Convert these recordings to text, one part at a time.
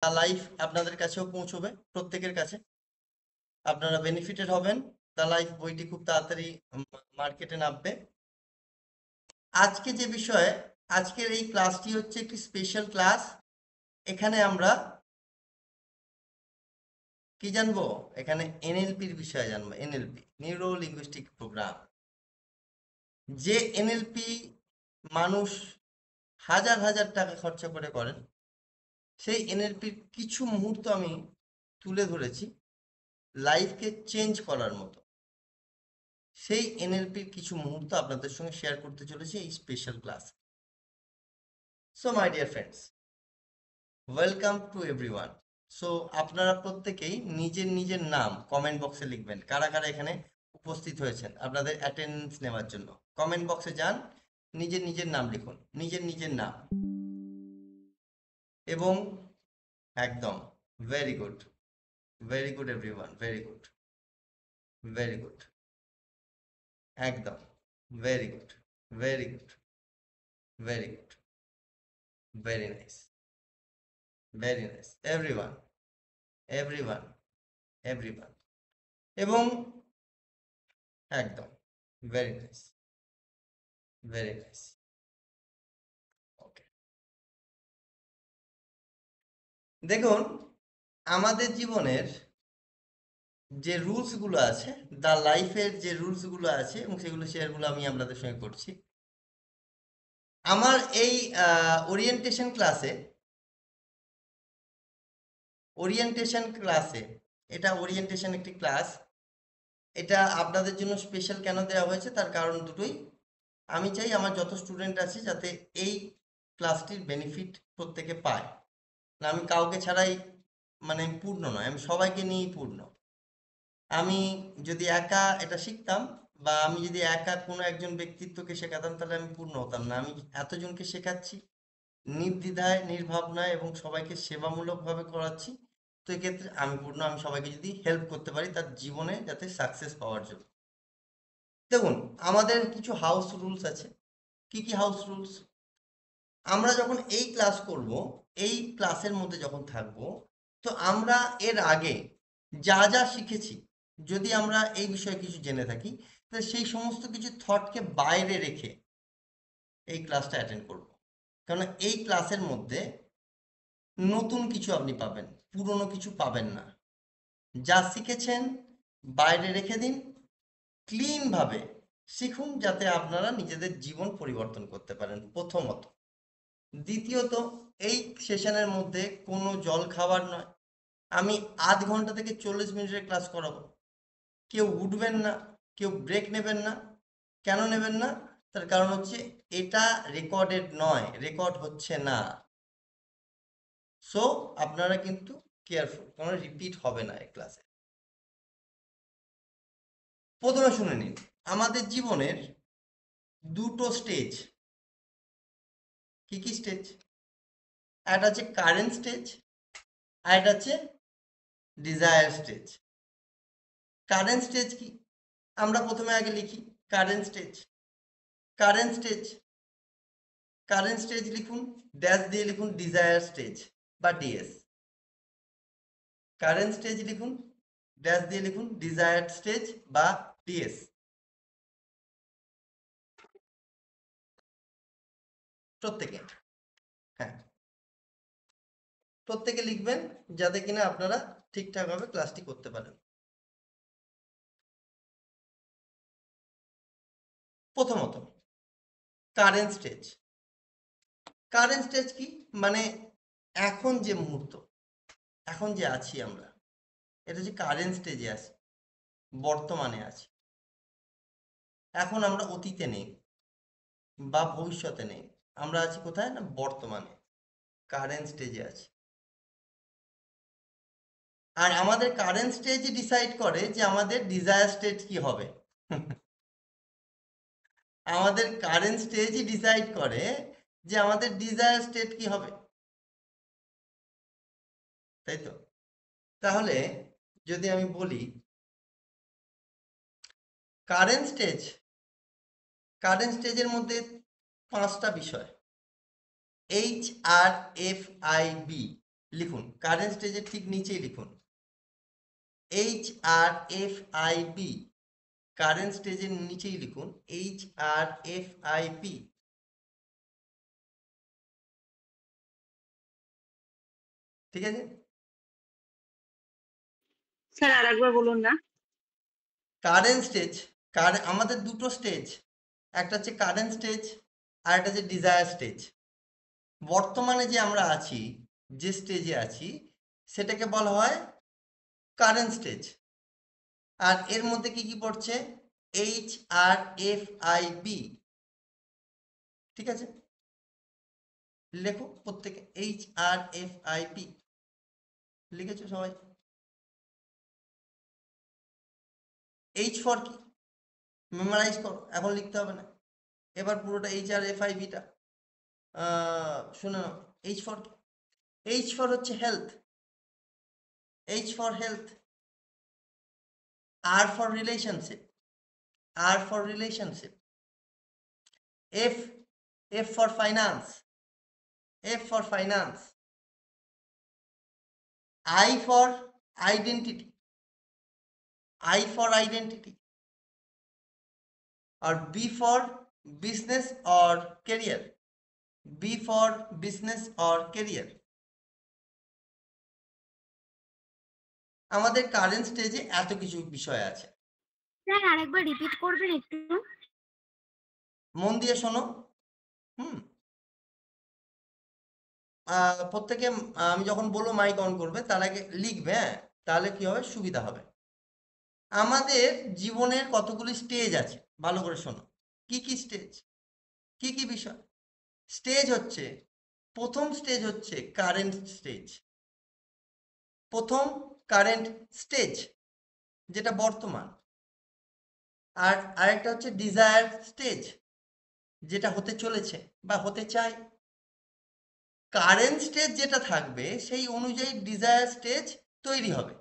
Life আপনাদের কাছেও পৌঁছবে, প্রত্যেকের কাছে। আপনারা বেনিফিটেড হবেন। দ্য লাইফ বইটি খুব তাড়াতাড়ি মার্কেটে নামবে। আজকে যে বিষয়ে, আজকের এই ক্লাসটি হচ্ছে একটি স্পেশাল ক্লাস। এখানে আমরা কি জানবো? এখানে এনএলপির বিষয়ে জানবো। NLP, neuro linguistic program. যে এনএলপি মানুষ হাজার হাজার টাকা খরচা করে করেন, সেই এনএলপির কিছু মুহূর্ত আমি তুলে ধরেছি লাইফকে চেঞ্জ করার মতো। সেই এনএলপির কিছু মুহূর্ত আপনাদের সঙ্গে শেয়ার করতে চলেছি এই special class. So my dear friends, welcome to everyone. So আপনারা প্রত্যেকেই নিজের নিজের নাম কমেন্ট বক্সে লিখবেন। কারা কারা এখানে উপস্থিত হয়েছেন আপনাদের অ্যাটেন্ডেন্স নেওয়ার জন্য? কমেন্ট বক্সে যান, নিজের নিজের নাম লিখুন, নিজের নিজের নাম। এবং একদম very good, very good everyone, very good, very good, একদম very good, very good, very good, very nice, very nice everyone, everyone, everyone. এবং একদম very nice, very nice. Okay, দেখুন, আমাদের জীবনের যে রুলসগুলো আছে, দ্য লাইফের যে রুলসগুলো আছে, এবং সেগুলো শেয়ারগুলো আমি আপনাদের সঙ্গে করছি। আমার এই ওরিয়েন্টেশন ক্লাসে, এটা ওরিয়েন্টেশন একটি ক্লাস। এটা আপনাদের জন্য স্পেশাল কেন দেওয়া হয়েছে তার কারণ দুটোই। আমি চাই আমার যত স্টুডেন্ট আছে যাতে এই ক্লাসটির বেনিফিট প্রত্যেকে পায়। না, আমি কাউকে ছাড়াই মানে পূর্ণ নয়, আমি সবাইকে নিয়েই পূর্ণ। আমি যদি একা এটা শিখতাম, বা আমি যদি একা কোনো একজন ব্যক্তিত্বকে শেখাতাম, তাহলে আমি পূর্ণ হতাম না। আমি এতজনকে শেখাচ্ছি নির্দ্বিধায়, নির্ভাবনায় এবং সবাইকে সেবামূলকভাবে করাচ্ছি। তো এক্ষেত্রে আমি পূর্ণ। আমি সবাইকে যদি হেল্প করতে পারি তার জীবনে যাতে সাকসেস পাওয়ার জন্য। দেখুন, আমাদের কিছু হাউস রুলস আছে। কি কি হাউস রুলস? আমরা যখন এই ক্লাস করব, এই ক্লাসের মধ্যে যখন থাকব, তো আমরা এর আগে যা যা শিখেছি, যদি আমরা এই বিষয়ে কিছু জেনে থাকি, তাহলে সেই সমস্ত কিছু থটকে বাইরে রেখে এই ক্লাসটা অ্যাটেন্ড করব। কারণ এই ক্লাসের মধ্যে নতুন কিছু আপনি পাবেন, পুরনো কিছু পাবেন না। যা শিখেছেন বাইরে রেখে দিন, ক্লিনভাবে শিখুন, যাতে আপনারা নিজেদের জীবন পরিবর্তন করতে পারেন, প্রথমত। দ্বিতীয়ত, এই সেশনের মধ্যে কোনো জল খাবার নয়। আমি আধ ঘন্টা থেকে 40 মিনিটের ক্লাস করাবো। কেউ উঠবেন না, কেউ ব্রেক নেবেন না। কেন নেবেন না? তার কারণ হচ্ছে এটা রেকর্ডেড নয়, রেকর্ড হচ্ছে না। সো আপনারা কিন্তু কেয়ারফুল, কোনো রিপিট হবে না এই ক্লাসে। প্রথমে শুনে নিন, আমাদের জীবনের দুটো স্টেজ। কি কি স্টেজ? একটা হচ্ছে কারেন্ট স্টেজ, আর একটা হচ্ছে ডিজায়ার স্টেজ। কারেন্ট স্টেজ কি? আমরা প্রথমে আগে লিখি current stage. Current stage, current stage লিখুন, ড্যাশ দিয়ে লিখুন ডিজায়ার স্টেজ বা ডিএস। কারেন্ট স্টেজ লিখুন, ড্যাশ দিয়ে লিখুন ডিজায়ার্ড স্টেজ বা ডিএস। প্রত্যেকে, হ্যাঁ, প্রত্যেকে লিখবেন, যাতে কিনা আপনারা ঠিকঠাকভাবে ক্লাসটি করতে পারেন। প্রথমত, কারেন্ট স্টেজ। কারেন্ট স্টেজ কি? মানে এখন যে মুহূর্ত, এখন যে আছি আমরা, এটা হচ্ছে কারেন্ট স্টেজে আছি, বর্তমানে আছি। এখন আমরা অতীতে নেই বা ভবিষ্যতে নেই, আমরা আছি কোথায়? না, বর্তমানে, কারেন্ট স্টেজে আছি। আর আমাদের কারেন্ট স্টেজ ডিসাইড করে যে আমাদের ডিজায়ার স্টেজ কি হবে। আমাদের কারেন্ট স্টেজই ডিসাইড করে যে আমাদের ডিজায়ার স্টেট কি হবে, তাই তো? তাহলে যদি আমি বলি কারেন্ট স্টেজ, কারেন্ট স্টেজের মধ্যে 5টা বিষয়, HRFIB, লিখুন, কারেন্ট স্টেজের ঠিক নিচেই লিখুন HRFIP, কারেন্ট স্টেজের নিচেই লিখুন HRFIP। ঠিক আছে? স্যার আরেকবার বলুন না। কারেন্ট স্টেজ, আমাদের দুটো স্টেজ, একটা হচ্ছে কারেন্ট স্টেজ আর একটা হচ্ছে ডিজায়ার স্টেজ। বর্তমানে যে আমরা আছি, যে স্টেজে আছি, সেটাকে বলা হয় কারেন্ট স্টেজ। আর এর মধ্যে কি কি পড়ছে? HRFIP। ঠিক আছে, লেখো প্রত্যেকে HRFIP। লিখেছো সবাই? H ফর কি? মেমোরাইজ করো, এখন লিখতে হবে না। এবার পুরোটা HRFIPটা শুনে নাও। H ফর কি? H ফর হচ্ছে health, H for health. R for relationship, R for relationship. F for finance, F for finance. I for identity, I for identity. और B for business or career, B for business or career। আমাদের current স্টেজে এত কিছু বিষয় আছে। Sir আরেকবার repeat করবেন একটু? মন দিয়ে শোনো। হুম, প্রত্যেকে আমি যখন বলবো মাইক অন করবে, তার আগে লিখবে, হ্যাঁ, তাহলে কি হবে, সুবিধা হবে। আমাদের জীবনের কতগুলি স্টেজ আছে, ভালো করে শোনো। কি কি স্টেজ, কি কি বিষয়? স্টেজ হচ্ছে, প্রথম স্টেজ হচ্ছে কারেন্ট স্টেজ, প্রথম কারেন্ট স্টেজ, যেটা বর্তমান। আর আরেকটা হচ্ছে ডিজায়ার স্টেজ, যেটা হতে চলেছে বা হতে চাই। কারেন্ট স্টেজ যেটা থাকবে সেই অনুযায়ী ডিজায়ার স্টেজ তৈরি হবে।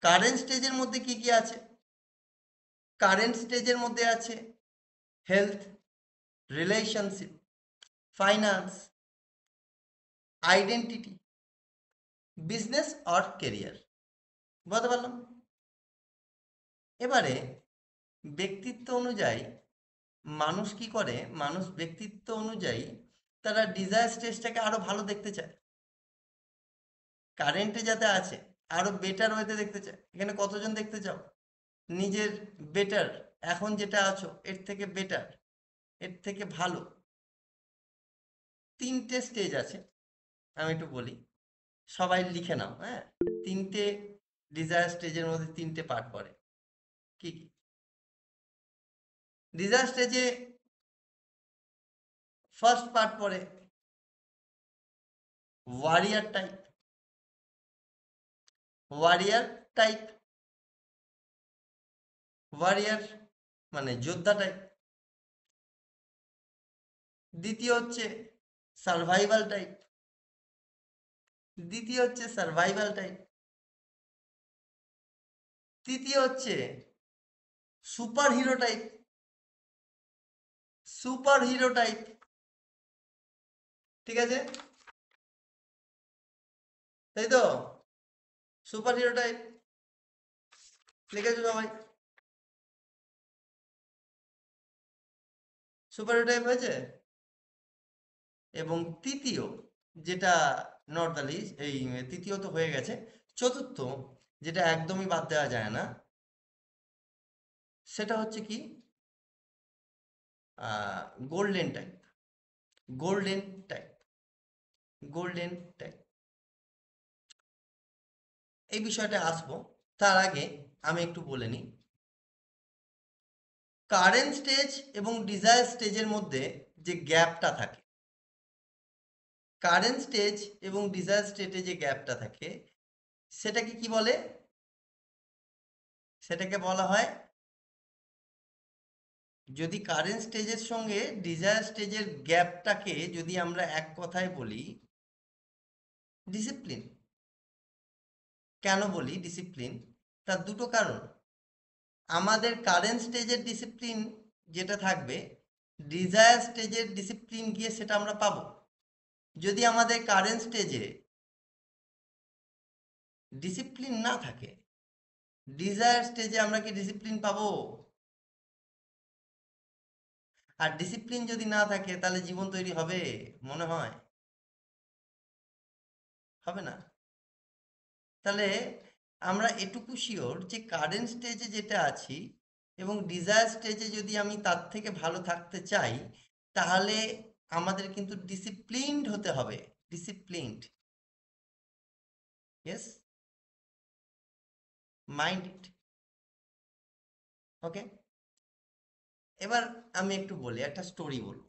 কারেন্ট স্টেজের মধ্যে কি কি আছে? কারেন্ট স্টেজের মধ্যে আছে health, relationship, finance, identity, business আর কেরিয়ার। বলতে পারলাম? এবারে ব্যক্তিত্ব অনুযায়ী মানুষ কি করে, মানুষ ব্যক্তিত্ব অনুযায়ী তারা ডিজায়ার স্টেজটাকে আরো ভালো দেখতে চায়, কারেন্টে যাতে আছে আরো বেটার ওয়েতে দেখতে চায়। এখানে কতজন দেখতে চাও নিজের বেটার, এখন যেটা আছো এর থেকে বেটার, এর থেকে ভালো? তিনটে স্টেজ আছে, আমি একটু বলি, সবাই লিখে নাও, হ্যাঁ। তিনটে ডিজায়ার স্টেজের মধ্যে তিনটে পার্ট পড়ে। কি কি? ডিজায়ার স্টেজে ফার্স্ট পার্ট পড়ে warrior type, warrior type, warrior মানে যোদ্ধা টাইপ। দ্বিতীয় হচ্ছে সার্ভাইভাল টাইপ, দ্বিতীয় হচ্ছে সার্ভাইভাল টাইপ। তৃতীয় হচ্ছে super hero type, super hero type. ঠিক আছে, তাই তো? সুপার হিরো টাইপ লিখেছো সবাই? সুপার হিরো টাইপ হয়েছে। এবং তৃতীয়, যেটা নট দ্য লিস্ট, এই তৃতীয় তো হয়ে গেছে, চতুর্থ যেটা একদমই বাদ দেওয়া যায় না, সেটা হচ্ছে কি, golden type, golden type, golden type. এই বিষয়টা আসবো, তার আগে আমি একটু বলে নিই কারেন্ট স্টেজ এবং ডিজায়ার স্টেজের মধ্যে যে গ্যাপটা থাকে, কারেন্ট স্টেজ এবং ডিজায়ার স্টেজে যে গ্যাপটা থাকে সেটাকে কি বলে? সেটাকে বলা হয়, যদি কারেন্ট স্টেজের সঙ্গে ডিজায়ার স্টেজের গ্যাপটাকে যদি আমরা এক কথায় বলি, ডিসিপ্লিন। কেন বলি ডিসিপ্লিন? তার দুটো কারণ। আমাদের কারেন্ট স্টেজের ডিসিপ্লিন যেটা থাকবে, ডিজায়ার স্টেজের ডিসিপ্লিন গিয়ে সেটা আমরা পাবো। যদি আমাদের কারেন্ট স্টেজে ডিসিপ্লিন না থাকে, ডিজায়ার স্টেজে আমরা কি ডিসিপ্লিন পাবো? আর ডিসিপ্লিন যদি না থাকে তাহলে জীবন তৈরি হবে মনে হয়? হবে না। তাহলে আমরা এটুকু শিওর যে কারেন্ট স্টেজে যেটা আছি এবং ডিজায়ার স্টেজে যদি আমি তার থেকে ভালো থাকতে চাই, তাহলে আমাদের কিন্তু ডিসিপ্লিনড হতে হবে। Disciplined, yes, mind it. Okay, এবার আমি একটু বলি, একটা স্টোরি বলবো।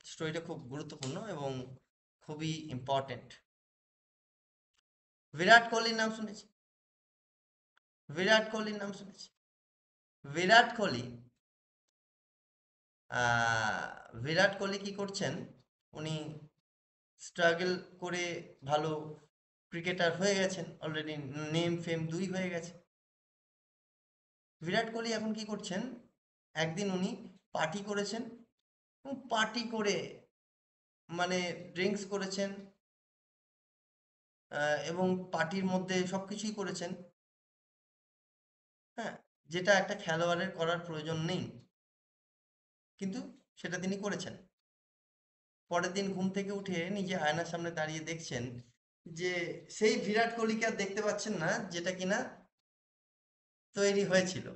স্টোরিটা খুব গুরুত্বপূর্ণ এবং খুবই ইম্পর্টেন্ট। বিরাট কোহলির নাম শুনেছি? বিরাট কোহলির নাম শুনেছি? বিরাট কোহলি, বিরাট কোহলি কি করছেন, উনি স্ট্রাগল করে ভালো ক্রিকেটার হয়ে গেছেন অলরেডি, নেম ফেম দুই হয়ে গেছে। বিরাট কোহলি এখন কি করছেন, একদিন উনি পার্টি করেছেন এবং পার্টি করে মানে ড্রিঙ্কস করেছেন এবং পার্টির মধ্যে সবকিছুই করেছেন, হ্যাঁ, যেটা একটা খেলোয়াড়ের করার প্রয়োজন নেই, কিন্তু সেটা তিনি করেছেন। পরের দিন ঘুম থেকে উঠে নিজে আয়নার সামনে দাঁড়িয়ে দেখছেন যে সেই বিরাট কোহলিকে আর দেখতে পাচ্ছেন না যেটা কিনা তৈরি হয়েছিল।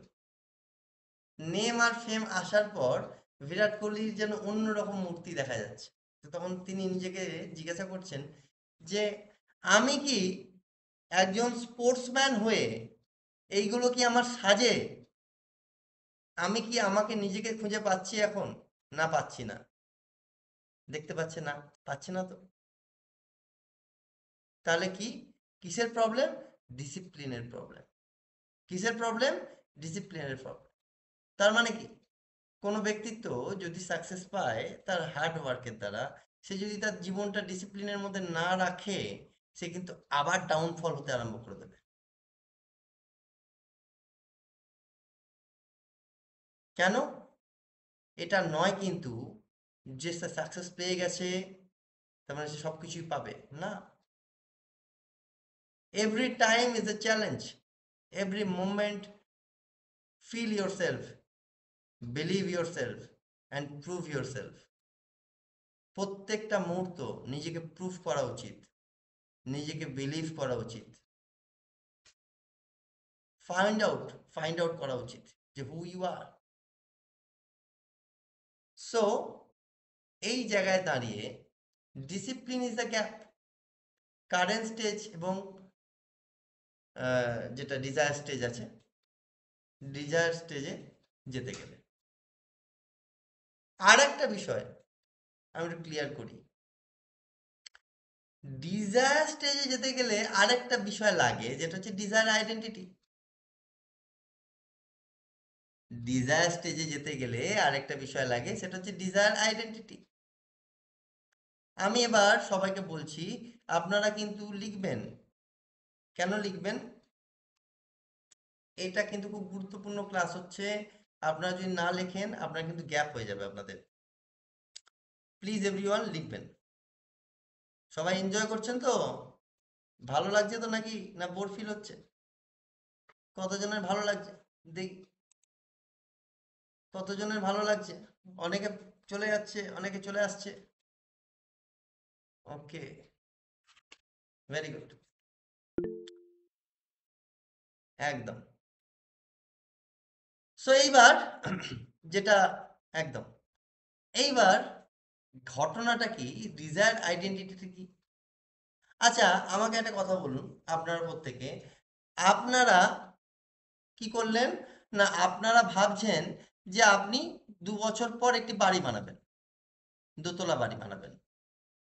নেম আর ফেম আসার পর বিরাট কোহলির যেন অন্যরকম মূর্তি দেখা যাচ্ছে। তো তখন তিনি নিজেকে জিজ্ঞাসা করছেন যে আমি কি একজন স্পোর্টসম্যান হয়ে এইগুলো কি আমার সাজে? আমি কি আমাকে নিজেকে খুঁজে পাচ্ছি এখন? না পাচ্ছি না। দেখতে পাচ্ছে না? পাচ্ছে না তো। তাহলে কি, কিসের প্রবলেম? ডিসিপ্লিনের প্রবলেম। কিসের প্রবলেম? ডিসিপ্লিনের প্রবলেম। তার মানে কি, কোনো ব্যক্তিত্ব যদি সাকসেস পায় তার হার্ড ওয়ার্কের দ্বারা, সে যদি তার জীবনটা ডিসিপ্লিনের মধ্যে না রাখে, সে কিন্তু আবার ডাউনফল হতে আরম্ভ করে দেবে। কেন? এটা নয় কিন্তু যে সে সাকসেস পেয়ে গেছে তার মানে সে সবকিছুই পাবে না। Every time is a challenge, every moment feel yourself, believe yourself and prove yourself. প্রত্যেকটা মুহূর্ত নিজেকে প্রুফ করা উচিত, নিজেকে বিলিভ করা উচিত, ফাইন্ড আউট করা উচিত যে হু ইউ আর। সো এই জায়গায় দাঁড়িয়ে discipline is the gap current stage এবং যেটা ডিজায়ার স্টেজ আছে, ডিজায়ার স্টেজে যেতে গেলে। আর একটা বিষয় আমি একটু ক্লিয়ার করি, ডিজায়ার স্টেজে যেতে গেলে আরেকটা বিষয় লাগে, যেটা হচ্ছে ডিজায়ার আইডেন্টিটি। ডিজায়ার স্টেজে যেতে গেলে আরেকটা বিষয় লাগে, সেটা হচ্ছে ডিজায়ার আইডেন্টিটি। আমি এবার সবাইকে বলছি, আপনারা কিন্তু লিখবেন। কেন লিখবেন? এটা কিন্তু খুব গুরুত্বপূর্ণ ক্লাস হচ্ছে। আপনারা যদি না লেখেন আপনারা কিন্তু গ্যাপ হয়ে যাবে আপনাদের। প্লিজ এভরিওয়ান লিখবেন। সবাই এনজয় করছেন তো? ভালো লাগছে তো নাকি, না বোর ফিল হচ্ছে? কতজনের ভালো লাগছে দেখি, কতজনের ভালো লাগছে? অনেকে চলে যাচ্ছে, অনেকে চলে আসছে। ওকে, ভেরি গুড, একদম। সো এইবার যেটা একদম, এইবার ঘটনাটা কি, ডিজায়ার আইডেন্টিটি কি? আচ্ছা, আমাকে একটা কথা বলুন, আপনারা প্রত্যেকে, আপনারা কি করলেন, না আপনারা ভাবছেন যে আপনি 2 বছর পর একটি বাড়ি বানাবেন, দোতলা বাড়ি বানাবেন।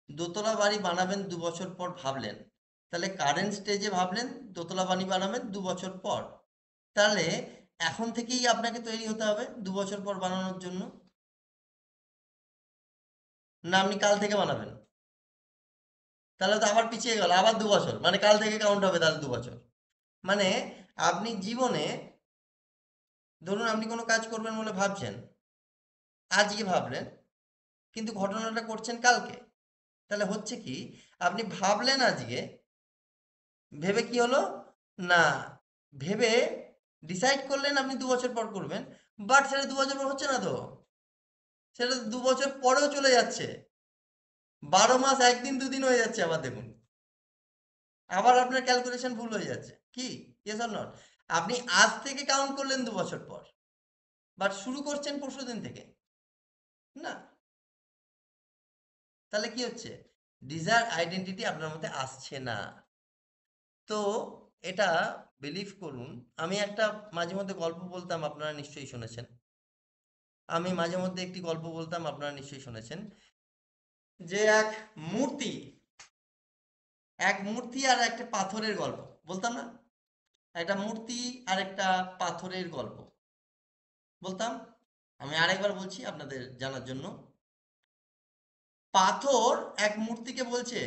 দোতলা বাড়ি বানাবেন 2 বছর পর ভাবলেন, তাহলে কারেন্ট স্টেজে ভাবলেন দোতলা বাড়ি বানাবেন 2 বছর পর। তাহলে এখন থেকেই আপনাকে তৈরি হতে হবে 2 বছর পর বানানোর জন্য, না আপনি কাল থেকে বানাবেন? তাহলে তো আবার পিছিয়ে গেল, আবার 2 বছর, মানে কাল থেকে কাউন্ট হবে তাহলে 2 বছর। মানে আপনি জীবনে, ধরুন আপনি কোনো কাজ করবেন বলে ভাবছেন, আজকে ভাবলেন, কিন্তু ঘটনাটা করছেন কালকে। তাহলে হচ্ছে কি, আপনি ভাবলেন আজকে, ভেবে কি হলো না, ভেবে ডিসাইড করলেন আপনি 2 বছর পর করবেন, বাট সেটা 2 বছর পর হচ্ছে না তো, সেটা 2 বছর পরেও চলে যাচ্ছে, 12 মাস 1 দিন 2 দিন হয়ে যাচ্ছে, আবার দেখুন আবার আপনার ক্যালকুলেশন ভুল হয়ে যাচ্ছে কি, ইয়েস অর নট? আপনি আজ থেকে কাউন্ট করলেন 2 বছর পর, বাট শুরু করছেন পরশুদিন থেকে, না? তাহলে কি হচ্ছে, ডিজায়ার আইডেন্টিটি আপনার মধ্যে আসছে না। তো এটা বিলিভ করুন, আমি একটা মাঝে মধ্যে গল্প বলতাম, আপনারা নিশ্চয়ই শুনেছেন। আমি মাঝে মধ্যে একটি গল্প বলতাম, আপনারা নিশ্চয়ই শুনেছেন, যে মূর্তি এক মূর্তি আর একটা পাথরের গল্প বলতাম না? একটা মূর্তি আর একটা পাথরের গল্প বলতাম। আমি আরেকবার বলছি আপনাদের জানার জন্য। পাথর এক মূর্তিকে বলছে,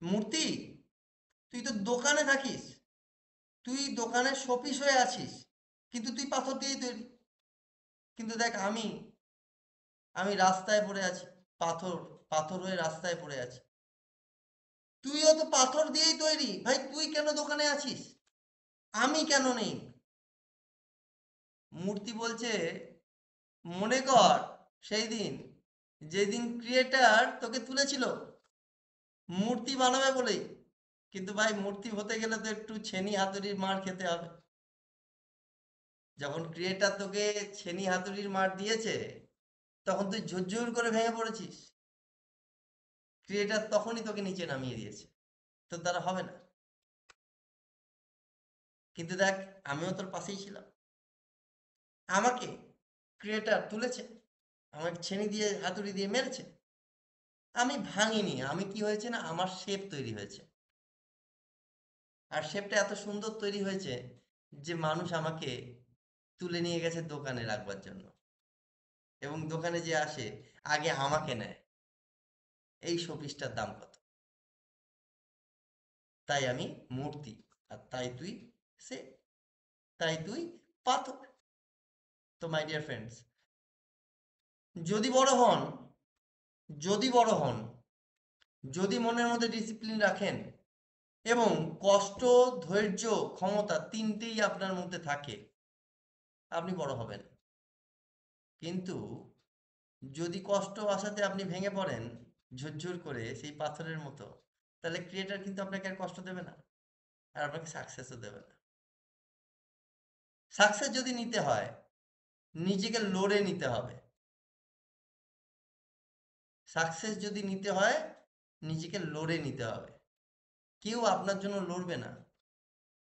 মূর্তি তুই তো দোকানে থাকিস, তুই দোকানের শোপিস হয়ে আছিস, কিন্তু তুই পাথর দিয়েই তৈরি। কিন্তু দেখ আমি আমি রাস্তায় পড়ে আছি, পাথর পাথর হয়ে রাস্তায় পড়ে আছি, তুইও তো পাথর দিয়েই তৈরি ভাই, তুই কেন দোকানে আছিস, আমি কেন নেই? মূর্তি বলছে, মনে কর সেই দিন যেদিন ক্রিয়েটার তোকে তুলেছিল মূর্তি বানাবে বলেই, কিন্তু ভাই মূর্তি হতে গেলে তো একটু ছেনি হাতুড়ির মার খেতে হবে। যখন ক্রিয়েটার তোকে ছেনি হাতুড়ির মার দিয়েছে, তখন তুই ঝুরঝুর করে ভেঙে পড়েছিস, ক্রিয়েটার তখনই তোকে নিচে নামিয়ে দিয়েছে, তোর দ্বারা হবে না। কিন্তু দেখ, আমিও তোর পাশেই ছিলাম, আমাকে ক্রিয়েটার তুলেছে, আমাকে ছেনি দিয়ে হাতুড়ি দিয়ে মেরেছে, আমি ভাঙিনি, আমি কি হয়েছে না, আমার শেপ তৈরি হয়েছে, আর শেপটা এত সুন্দর তৈরি হয়েছে যে মানুষ আমাকে তুলে নিয়ে গেছে দোকানে রাখবার জন্য, এবং দোকানে যে আসে আগে আমাকে নেয়, এই শোপিসটার দাম কত, তাই আমি মূর্তি, আর তাই তুই সে, তাই তুই পাথর। তো মাই ডিয়ার ফ্রেন্ডস, যদি বড় হন, যদি বড় হন, যদি মনের মধ্যে ডিসিপ্লিন রাখেন, এবং কষ্ট, ধৈর্য, ক্ষমতা তিনটেই আপনার মধ্যে থাকে, আপনি বড় হবেন। কিন্তু যদি কষ্ট আসাতে আপনি ভেঙে পড়েন ঝুরঝুর করে সেই পাথরের মতো, তাহলে ক্রিয়েটার কিন্তু আপনাকে আর কষ্ট দেবে না, আর আপনাকে সাকসেসও দেবে না। সাকসেস যদি নিতে হয়, নিজেকে লড়ে নিতে হবে। সাকসেস যদি নিতে হয়, নিজেকে লড়ে নিতে হবে। কেউ আপনার জন্য লড়বে না,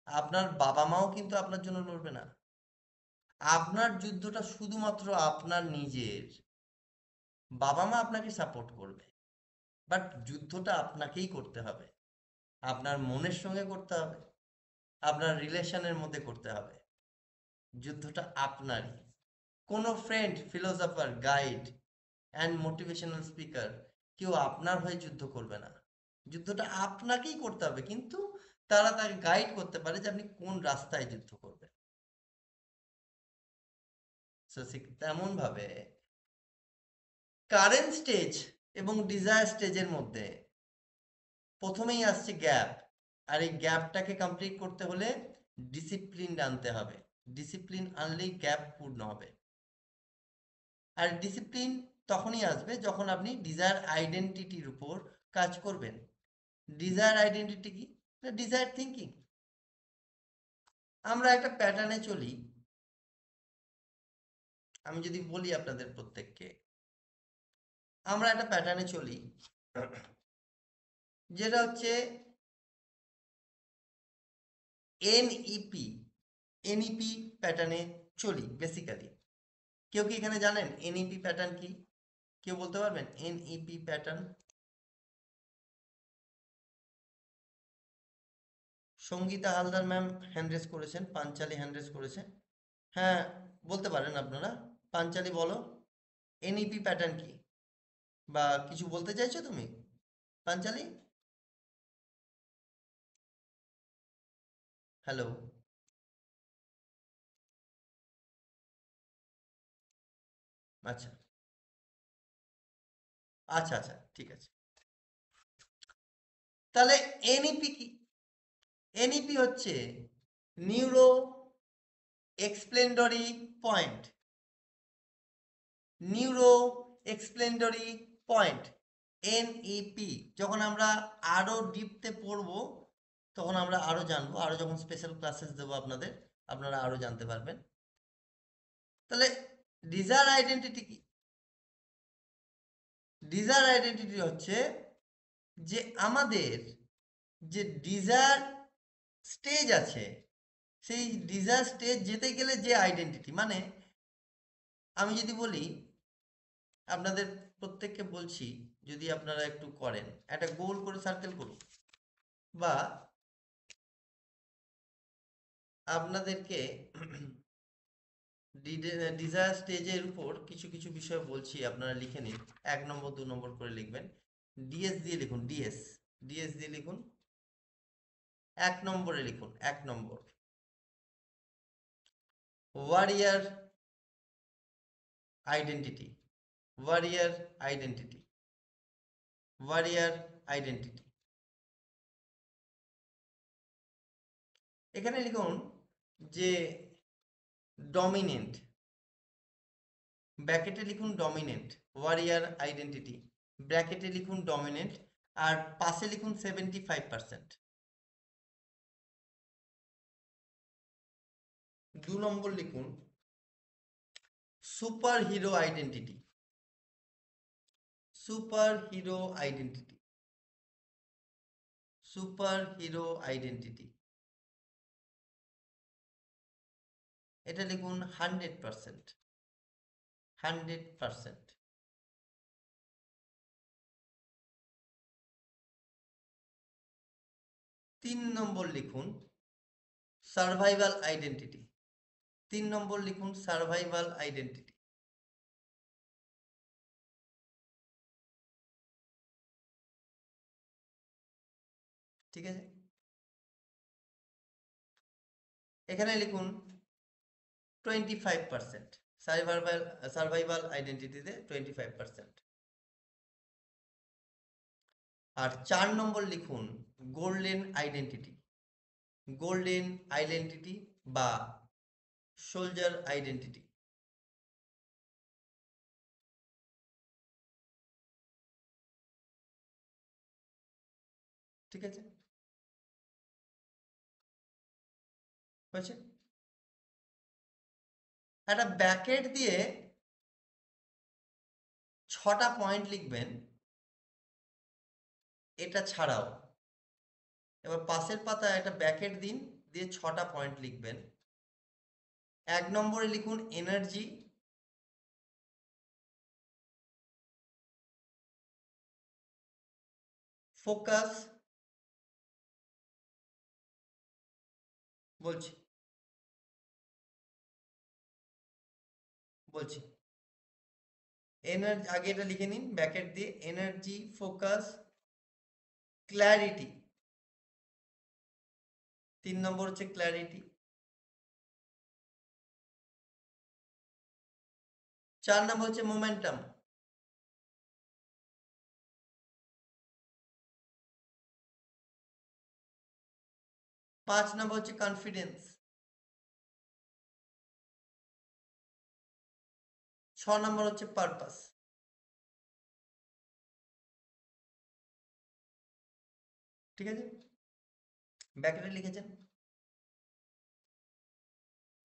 আপনার বাবা মাও কিন্তু আপনার জন্য লড়বে না। আপনার যুদ্ধটা শুধুমাত্র আপনার নিজের। বাবা মা আপনাকে সাপোর্ট করবে, বাট যুদ্ধটা আপনাকেই করতে হবে, আপনার মনের সঙ্গে করতে হবে, আপনার রিলেশনের মধ্যে করতে হবে। যুদ্ধটা আপনারই। কোনো friend, philosopher, guide and motivational speaker কেউ আপনার হয়ে যুদ্ধ করবে না, যুদ্ধটা আপনাকেই করতে হবে। কিন্তু তারা তাকে গাইড করতে পারে যে আপনি কোন রাস্তায় যুদ্ধ করবেন। So, তেমন ভাবে কারেন্ট স্টেজ এবং ডিজায়ার স্টেজের মধ্যে প্রথমেই আসছে গ্যাপ, আর এই গ্যাপটাকে কমপ্লিট করতে হলে ডিসিপ্লিন আনতে হবে। ডিসিপ্লিন আনলেই গ্যাপ পূর্ণ হবে। আর ডিসিপ্লিন তখনই আসবে যখন আপনি ডিজায়ার আইডেন্টিটির উপর কাজ করবেন। ডিজায়ার আইডেন্টিটি কি? Desire thinking. আমরা একটা প্যাটার্নে চলি। আমি যদি বলি আপনাদের প্রত্যেককে, আমরা একটা প্যাটার্নে চলি, যেটা হচ্ছে এনইপি। এনইপি প্যাটার্নে চলি বেসিক্যালি। কেউ কি এখানে জানেন এনইপি প্যাটার্ন কি? কেউ বলতে পারবেন NEP pattern? Sangeeta Haldar ma'am hand raise করেছেন, পাঞ্চালি হ্যান্ড রেজ করেছে। হ্যাঁ, বলতে পারেন আপনারা। পাঞ্চালি বলো, এনইপি প্যাটার্ন কি, বা কিছু বলতে চাইছো তুমি পাঞ্চালি? হ্যালো? আচ্ছা, আচ্ছা আচ্ছা, ঠিক আছে। তাহলে এনইপি কি? এনইপি হচ্ছে neuro explanatory point. Neuro explanatory point, NEP. যখন আমরা আরো ডিপতে পড়বো তখন আমরা আরো জানবো, আরো যখন স্পেশাল ক্লাসেস দেবো আপনাদের, আপনারা আরো জানতে পারবেন। তাহলে ডিজায়ার আইডেন্টিটি কি? ডিজায়ার আইডেন্টিটি হচ্ছে যে আমাদের যে ডিজায়ার স্টেজ আছে, সেই ডিজায়ার স্টেজ যেতে গেলে যে আইডেন্টিটি, মানে আমি যদি বলি আপনাদের প্রত্যেককে বলছি, যদি আপনারা একটু করেন, একটা গোল করে সার্কেল করুন, বা আপনাদেরকে ডিজায়ার স্টেজের উপর কিছু কিছু বিষয় বলছি, আপনারা লিখে নিন। 1 নম্বর 2 নম্বর করে লিখবেন। ডিএস দিয়ে লিখুন, ডিএস, ডিএস দিয়ে লিখুন। 1 নম্বরে লিখুন, 1 number warrior identity, warrior identity, warrior identity. এখানে লিখুন যে ডমিনেন্ট, ব্র্যাকেটে লিখুন ডমিনেন্ট, ওয়ারিয়ার আইডেন্টিটি, ব্র্যাকেটে লিখুন ডমিনেন্ট, আর পাশে লিখুন 75%। 2 নম্বর লিখুন super hero identity, super hero identity, super hero identity. এটা লিখুন 100%, 100%। 3 নম্বর লিখুন সার্ভাইভাল আইডেন্টিটি, 3 নম্বর লিখুন সার্ভাইভাল আইডেন্টিটি। ঠিক আছে, এখানে লিখুন 25%, সার্ভাইভাল, সার্ভাইভাল আইডেন্টিটিতে 25%। আর 4 নম্বর লিখুন গোল্ডেন আইডেন্টিটি, গোল্ডেন আইডেন্টিটি বা সোলজার আইডেন্টিটি। ঠিক আছে, হয়েছে? একটা ব্র্যাকেট দিয়ে 6টা পয়েন্ট লিখবেন এটা ছাড়াও। এবার পাশের পাতায় একটা ব্র্যাকেট দিন, দিয়ে 6টা পয়েন্ট লিখবেন। 1 নম্বরে লিখুন এনার্জি, ফোকাস, বলছি বলছি এনার্জি, আগে এটা লিখে নিন ব্র্যাকেট দিয়ে, এনার্জি, ফোকাস, ক্ল্যারিটি। 3 নম্বর হচ্ছে ক্ল্যারিটি। 4 নম্বর হচ্ছে মোমেন্টাম। 5 নম্বর হচ্ছে কনফিডেন্স। 6 নম্বর হচ্ছে পারপাস। ঠিক আছে, ব্র্যাকেটে লিখেছেন।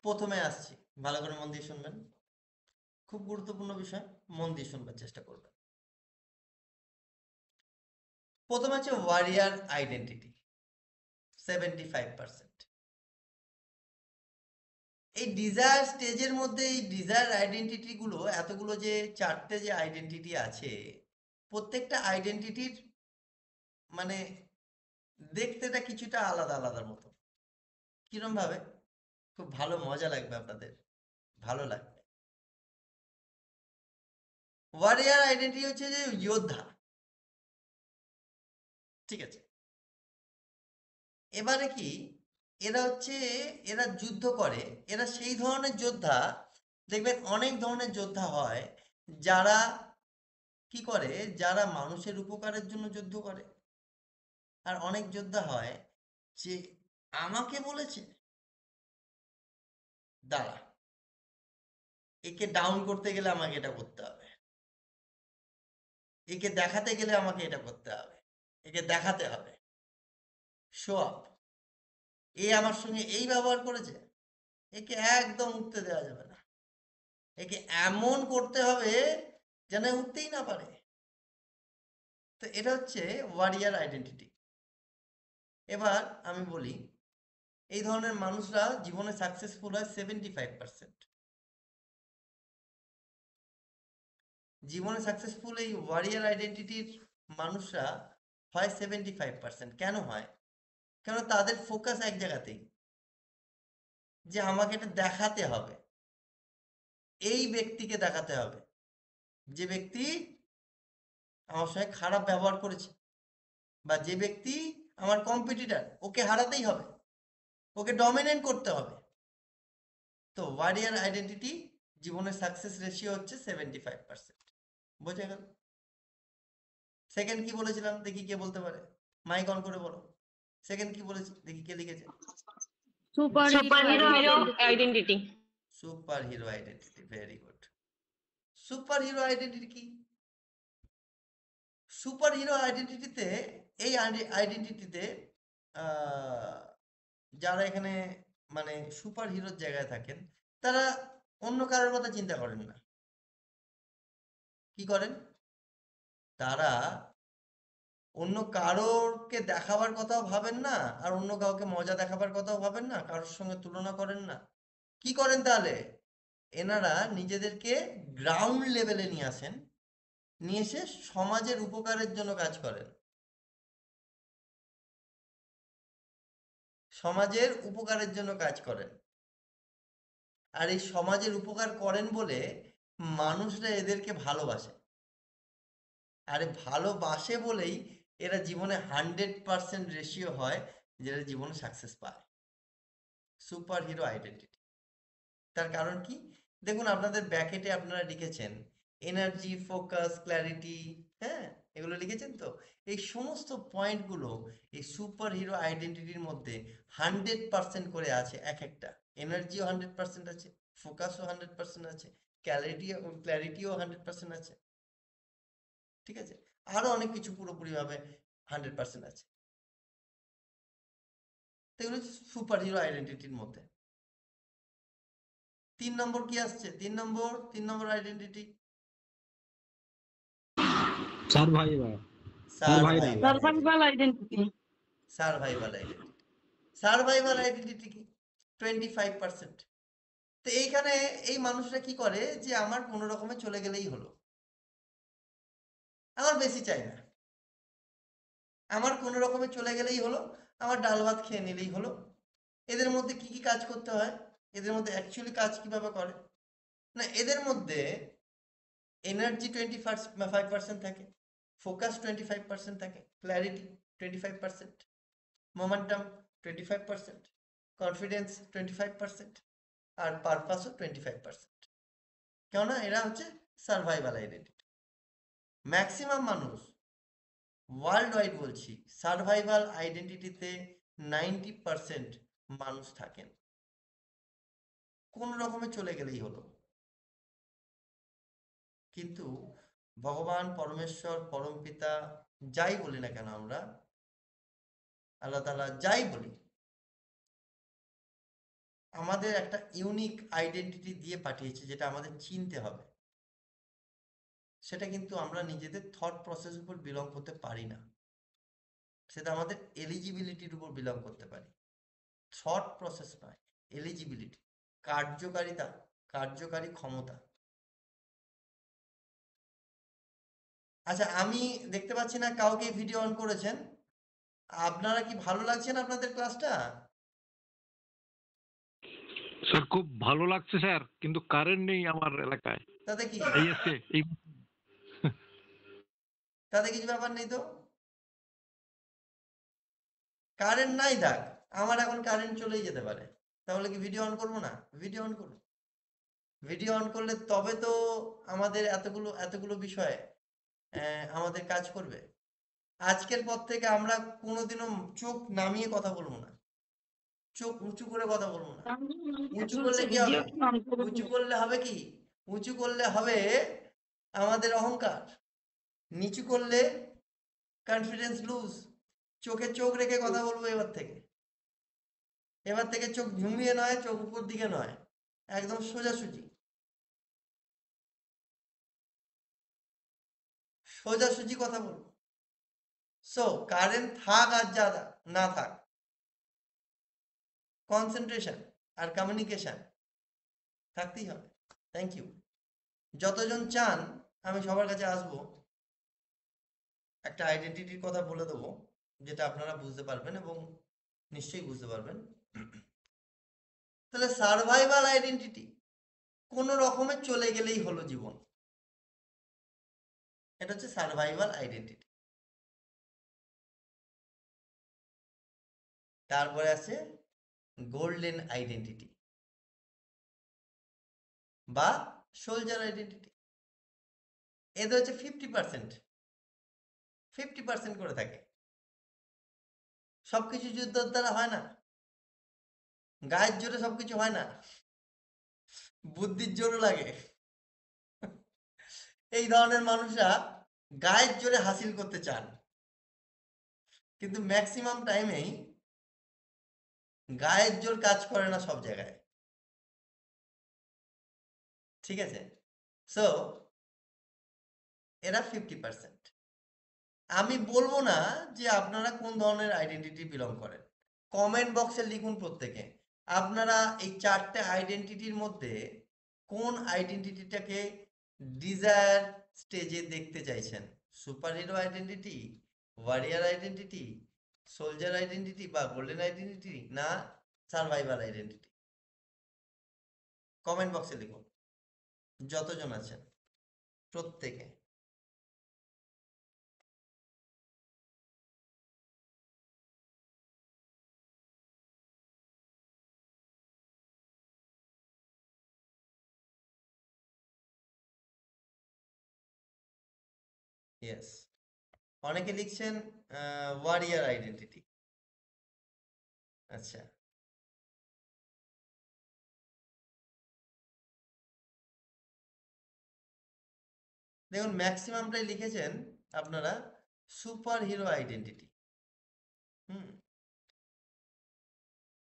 প্রথমে আসছি, ভালো করে মন দিয়ে শুনবেন, খুব গুরুত্বপূর্ণ বিষয়, মন দিয়ে শুনবার চেষ্টা করবেন। প্রথমে হচ্ছে ওয়ারিয়ার আইডেন্টিটি, 75%। এই ডিজায়ার স্টেজের মধ্যে এই ডিজায়ার আইডেন্টিটি গুলো, এতগুলো যে 4টে যে আইডেন্টিটি আছে, প্রত্যেকটা আইডেন্টিটির মানে দেখতেটা কিছুটা আলাদা আলাদার মতো। কিরম ভাবে? খুব ভালো, মজা লাগবে আপনাদের, ভালো লাগবে। ওয়ারিয়ার আইডেন্টিটি হচ্ছে যে যোদ্ধা। ঠিক আছে, এবারে কি, এরা হচ্ছে, এরা যুদ্ধ করে, এরা সেই ধরনের যোদ্ধা। দেখবেন অনেক ধরনের যোদ্ধা হয় যারা কি করে, যারা মানুষের উপকারের জন্য যুদ্ধ করে। আর অনেক যোদ্ধা হয় যে আমাকে বলেছে, দাঁড়া, একে ডাউন করতে গেলে আমাকে এটা করতে হবে, একে দেখাতে গেলে আমাকে এটা করতে হবে, একে দেখাতে হবে, শো আপ, এ আমার সঙ্গে এই ব্যবহার করেছে, একে একদম উঠতে দেওয়া যাবে না, একে এমন করতে হবে যেন এ উঠতেই না পারে। তো এটা হচ্ছে ওয়ারিয়ার আইডেন্টিটি। এবার আমি বলি, এই ধরনের মানুষরা জীবনে সাকসেসফুল হয় 75%। জীবনে সাকসেসফুল এই ওয়ারিয়ার আইডেন্টিটির মানুষরা হয় 75%। কেন হয়? কেন তাদের ফোকাস এক জায়গাতেই, যে আমাকে এটা দেখাতে হবে, এই ব্যক্তিকে দেখাতে হবে, যে ব্যক্তি আমার সঙ্গে খারাপ ব্যবহার করেছে, বা যে ব্যক্তি আমার কম্পিটিটর, ওকে হারাতেই হবে, ওকে ডমিনেট করতে হবে। তো ওয়ারিয়ার আইডেন্টিটি জীবনের সাকসেস রেশিও হচ্ছে 75%। বোঝা গেল? সেকেন্ড কি বলেছিলাম দেখি কে বলতে পারে, মাইক অন করে বলো। সেকেন্ড কি বলেছি দেখি কে লিখেছে? Super hero identity. Super hero identity, very good. Super hero identity কি? সুপার হিরো আইডেন্টিটিতে, এই আইডেন্টিটিতে যারা এখানে মানে সুপার হিরোর জায়গায় থাকেন, তারা অন্য কারোর কথা চিন্তা করেন না। কি করেন? তারা অন্য কারোরকে দেখাবার কথাও ভাবেন না, আর অন্য কাউকে মজা দেখাবার কথাও ভাবেন না, কারোর সঙ্গে তুলনা করেন না। কি করেন তাহলে? এনারা নিজেদেরকে গ্রাউন্ড লেভেলে নিয়ে আসেন, নিয়ে এসে সমাজের উপকারের জন্য কাজ করেন। সমাজের উপকারের জন্য কাজ করেন। আর এই সমাজের উপকার করেন বলে মানুষরা এদেরকে ভালোবাসে। আর এই ভালোবাসে বলেই এরা জীবনে 100% রেশিও হয়, যেটা জীবনে সাকসেস পায়। Super hero identity. তার কারণ কি? দেখুন, আপনাদের ব্যাকেটে আপনারা লিখেছেন এনার্জি, ফোকাস, ক্ল্যারিটি, হ্যাঁ, এগুলো লিখেছেন তো। এই সমস্ত পয়েন্টগুলো এই সুপার হিরো আইডেন্টিটির মধ্যে 100% করে আছে। এক একটা এনার্জিও 100% আছে, ফোকাসও 100% আছে, ক্ল্যারিটিও 100% আছে, ঠিক আছে, আরো অনেক কিছু পুরোপুরিভাবে 100% আছে। তো এগুলো হচ্ছে সুপার হিরো আইডেন্টিটির মধ্যে। 3 নম্বর কি আসছে? 3 number identity survivor survival identity. Survival identity. Survival identity. Survival identity কি? 25%। তো এইখানে এই মানুষরা কি করে, যে আমার কোনো রকমে চলে গেলেই হলো, আমার বেশি চাই না, আমার কোনো রকমে চলে গেলেই হলো, আমার ডাল ভাত খেয়ে নিলেই হলো। এদের মধ্যে কি কি কাজ করতে হয়? এদের মধ্যে অ্যাকচুয়ালি কাজ কিভাবে করে না, এদের মধ্যে এনার্জি 25% থাকে, ফোকাস 25% থাকে, ক্ল্যারিটি 25%, মোমেন্টাম 25%, কনফিডেন্স 25%, আর পারপাসও 25%। কেননা এরা হচ্ছে সার্ভাইভাল আইডেন্টিটি। ম্যাক্সিমাম মানুষ, ওয়ার্ল্ড ওয়াইড বলছি, সার্ভাইভাল আইডেন্টিটিতে 90% মানুষ থাকেন। কোন রকমে চলে গেলেই হলো। কিন্তু ভগবান, পরমেশ্বর, পরমপিতা, যাই বলি না কেন আমরা, আল্লাহ তাআলা যাই বলি, আমাদের একটা ইউনিক আইডেন্টিটি দিয়ে পাঠিয়েছে, যেটা আমাদের চিনতে হবে। সেটা কিন্তু আমরা নিজেদের থট প্রসেস উপর বিলং করতে পারি না, সেটা আমাদের এলিজিবিলিটির উপর বিলং করতে পারি। থট প্রসেস নয়, এলিজিবিলিটি, কার্যকারিতা, কার্যকারী ক্ষমতা। আচ্ছা, আমি দেখতে পাচ্ছি না কাউকে ভিডিও অন করেছেন। আপনারা কি ভালো লাগছে না আপনাদের ক্লাসটা? স্যার খুব ভালো লাগছে স্যার, কিন্তু কারেন্ট নেই আমার এলাকায়। তাতে কি, এই এসছে এই তাতে কিছু ব্যাপার নেই তো। কারেন্ট নাই থাক, আমার এখন কারেন্ট চলেই যেতে পারে, তাহলে কি ভিডিও অন করবো না? ভিডিও অন করুন। ভিডিও অন করলে তবে তো আমাদের এতগুলো এতগুলো বিষয় আমাদের কাজ করবে? আজকের পর থেকে আমরা কোনোদিনও চোখ নামিয়ে কথা বলবো না, চোখ উঁচু করে কথা বলবো না। উঁচু করলে কি হবে? উঁচু করলে হবে কি? উঁচু করলে হবে আমাদের অহংকার, নিচু করলে কনফিডেন্স লুজ। চোখে চোখ রেখে কথা বলবো এবার থেকে। এবার থেকে চোখ ঝুমিয়ে নয়, চোখ উপর দিকে নয়, একদম সোজাসুজি, সোজাসুজি কথা বলবো। সো কারেন্ট থাক আর যা না থাক, কনসেন্ট্রেশন আর কমিউনিকেশন থাকতেই হবে। Thank you. যতজন চান আমি সবার কাছে আসবো, একটা আইডেন্টিটির কথা বলে দেবো যেটা আপনারা বুঝতে পারবেন এবং নিশ্চয়ই বুঝতে পারবেন। তাহলে সার্ভাইভাল আইডেন্টিটি, কোনো রকমে চলে গেলেই হলো জীবন, এটা হচ্ছে সার্ভাইভাল আইডেন্টিটি। তারপরে আছে গোল্ডেন আইডেন্টিটি বা সোলজার আইডেন্টিটি। এদের হচ্ছে 50% করে থাকে। সবকিছু যুদ্ধের দ্বারা হয় না, গায়ের জোরে সবকিছু হয় না, বুদ্ধির জোরও লাগে। এই ধরনের মানুষরা গায়ের জোরে হাসিল করতে চান, কিন্তু ম্যাক্সিমাম টাইমেই গায়ের জোর কাজ করে না সব জায়গায়। ঠিক আছে? সো এরা 50%। আমি বলবো না যে আপনারা কোন ধরনের আইডেন্টিটি বিলং করেন, কমেন্ট বক্সে লিখুন প্রত্যেকে আপনারা এই 4টে আইডেন্টিটির মধ্যে কোন আইডেন্টিটিটাকে ডিজায়ার স্টেজে দেখতে চাইছেন। Super hero identity, warrior identity, soldier identity বা গোল্ডেন আইডেন্টিটি, না সার্ভাইভাল আইডেন্টিটি। কমেন্ট বক্সে লিখুন যতজন আছেন প্রত্যেকে। ইয়েস, অনেকে লিখছেন ওয়ারিয়ার আইডেন্টিটি। আচ্ছা, দেখুন ম্যাক্সিমামটাই লিখেছেন আপনারা সুপার হিরো আইডেন্টিটি। হুম,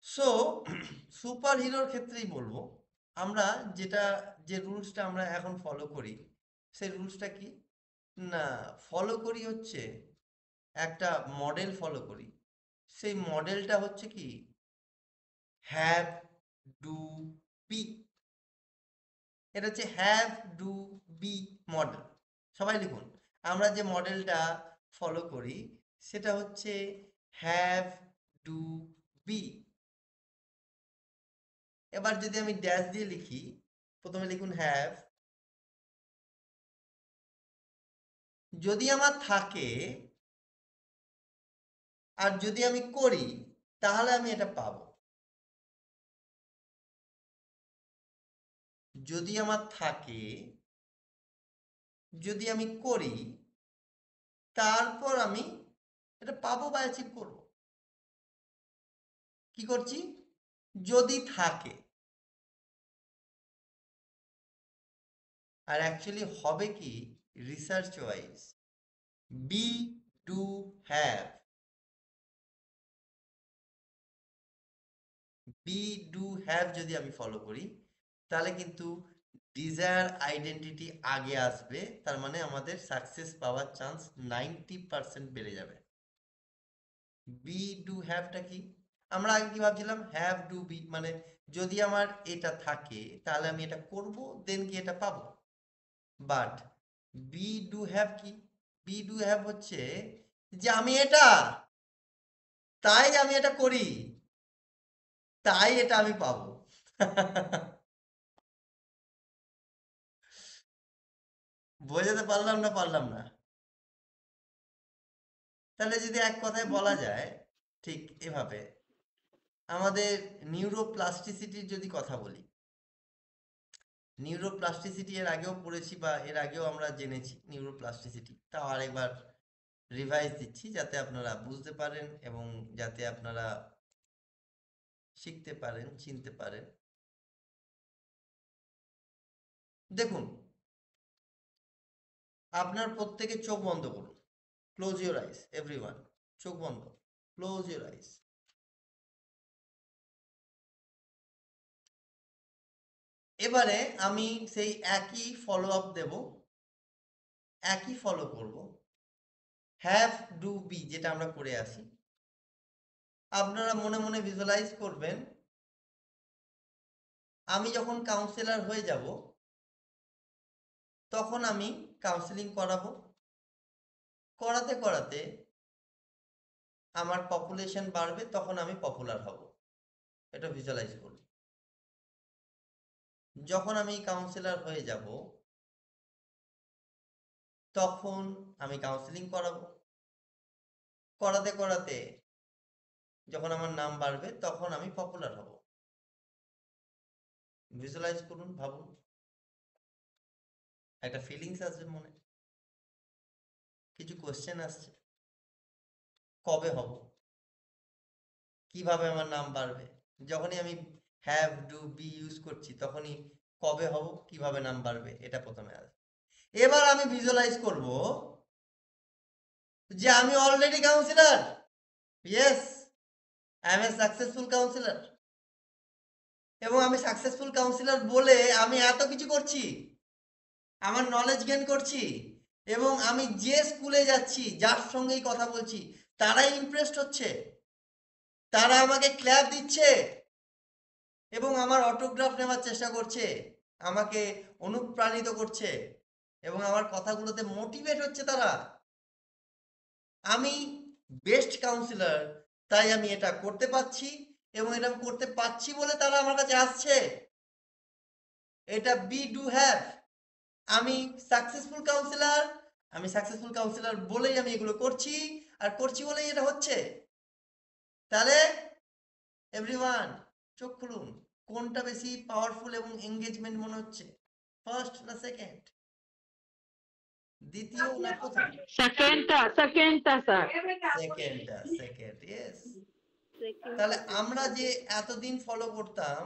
সো সুপার হিরোর ক্ষেত্রেই বলবো আমরা যে রুলসটা আমরা এখন ফলো করি, সেই রুলসটা কি না, ফলো করি হচ্ছে একটা মডেল ফলো করি। সেই মডেলটা হচ্ছে কি হ্যাভ, ডু, বি। এটা হচ্ছে হ্যাভ, ডু, বি মডেল। সবাই লিখুন, আমরা যে মডেলটা ফলো করি সেটা হচ্ছে হ্যাভ, ডু, বি। এবার যদি আমি ড্যাশ দিয়ে লিখি, প্রথমে লিখুন হ্যাভ, যদি আমার থাকে আর যদি আমি করি তাহলে আমি এটা পাবো। যদি আমার থাকে, যদি আমি করি, তারপর আমি এটা পাবো বা অ্যাচিভ করব। কি করছি? যদি থাকে। আর অ্যাকচুয়ালি হবে কি, research wise be, do, have, be, do, have যদি আমি ফলো করি তাহলে কিন্তু ডিজায়ার আইডেন্টিটি আগে আসবে। তার মানে আমাদের সাকসেস পাওয়ার চান্স 90% বেড়ে যাবে। বি, ডু, হ্যাভটা কি? আমরা আগে কি ভাবছিলাম, হ্যাভ, ডু, বি মানে যদি আমার এটা থাকে তাহলে আমি এটা করব, দেন কি এটা পাবো। বাট বি, ডু, হ্যাভ কি? বি, ডু, হ্যাভ হচ্ছে যে আমি এটা, তাই আমি এটা করি, তাই এটা আমি পাবো। বোঝাতে পারলাম না? পারলাম না? তাহলে যদি এক কথায় বলা যায় ঠিক এভাবে, আমাদের নিউরোপ্লাস্টিসিটির যদি কথা বলি, নিউরোপ্লাস্টিসিটি এর আগেও পড়েছি বা এর আগেও আমরা জেনেছি নিউরোপ্লাস্টিসিটি, তাও আরেকবার রিভাইজ দিচ্ছি যাতে আপনারা বুঝতে পারেন এবং যাতে আপনারা শিখতে পারেন, চিনতে পারেন। দেখুন, আপনার প্রত্যেকে চোখ বন্ধ করুন। Close your eyes everyone. চোখ বন্ধ, ক্লোজ ইউর আইস। এবারে আমি সেই একই ফলো আপ দেব, একই ফলো করব। হ্যাভ, ডু, বি যেটা আমরা করে আসি, আপনারা মনে মনে ভিজুয়ালাইজ করবেন আমি যখন কাউন্সিলর হয়ে যাব তখন আমি কাউন্সিলিং করাবো, করাতে করাতে আমার পপুলেশন বাড়বে, তখন আমি পপুলার হব। এটা ভিজুয়ালাইজ করুন। যখন আমি কাউন্সিলর হয়ে যাব তখন আমি কাউন্সিলিং করাবো, করাতে করাতে যখন আমার নাম বাড়বে তখন আমি পপুলার হব। ভিজুয়ালাইজ করুন, ভাবুন, একটা ফিলিংস আসবে মনে, কিছু কোশ্চেন আসছে, কবে হব, কিভাবে আমার নাম বাড়বে। যখনই আমি হ্যাভ, ডু, বি ইউজ করছি তখনই কবে হব, কিভাবে নাম বাড়বে, এটা প্রথমে আসবে। এবার আমি ভিজুয়ালাইজ করব যে আমি already councillor. Yes, I M a successful councillor. এবং আমি সাকসেসফুল কাউন্সিলর বলে আমি এত কিছু করছি, আমার নলেজ গেইন করছি, এবং আমি যে স্কুলে যাচ্ছি, যার সঙ্গেই কথা বলছি, তারাই ইমপ্রেসড হচ্ছে, তারা আমাকে ক্ল্যাপ দিচ্ছে এবং আমার অটোগ্রাফ নেওয়ার চেষ্টা করছে, আমাকে অনুপ্রাণিত করছে এবং আমার কথাগুলোতে মোটিভেট হচ্ছে তারা। আমি বেস্ট কাউন্সিলর, তাই আমি এটা করতে পারছি এবং এটা করতে পারছি বলে তারা আমার কাছে আসছে। এটা বি ডু হ্যাভ। আমি সাকসেসফুল কাউন্সিলর, আমি সাকসেসফুল কাউন্সিলর বলেই আমি এগুলো করছি, আর করছি বলেই এটা হচ্ছে। তাহলে এভরিওয়ান চোখ খুলুন, কোনটা বেশি পাওয়ারফুল এবং এঙ্গেজমেন্ট মনে হচ্ছে? ফার্স্ট না সেকেন্ড, দ্বিতীয় না প্রথম? সেকেন্ডটা স্যার। সেকেন্ডটা, সেকেন্ড, ইয়েস। তাহলে আমরা যে এতদিন ফলো করতাম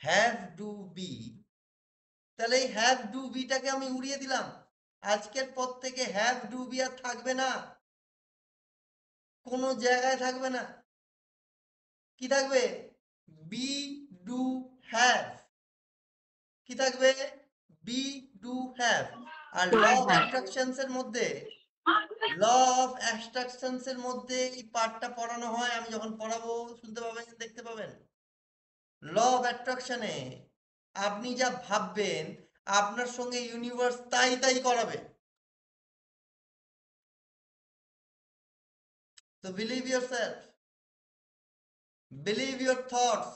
হ্যাভ, ডু, বি, তাহলে এই হ্যাভ, ডু, বিটাকে আমি উড়িয়ে দিলাম। আজকের পর থেকে হ্যাভ, ডু, বি আর থাকবে না, কোনো জায়গায় থাকবে না। কি থাকবে? Be do have. কি থাকবে? Be do have. আর ল অফ অ্যাট্রাকশনস এর মধ্যে, ল অফ অ্যাট্রাকশনস এর মধ্যে এই পার্টটা পড়ানো হয়। আমি যখন পড়াবো শুনতে পাবেন, দেখতে পাবেন। ল অফ অ্যাট্রাকশনে আপনি যা ভাববেন আপনার সঙ্গে ইউনিভার্স তাই তাই করাবে। তো believe yourself, believe your thoughts,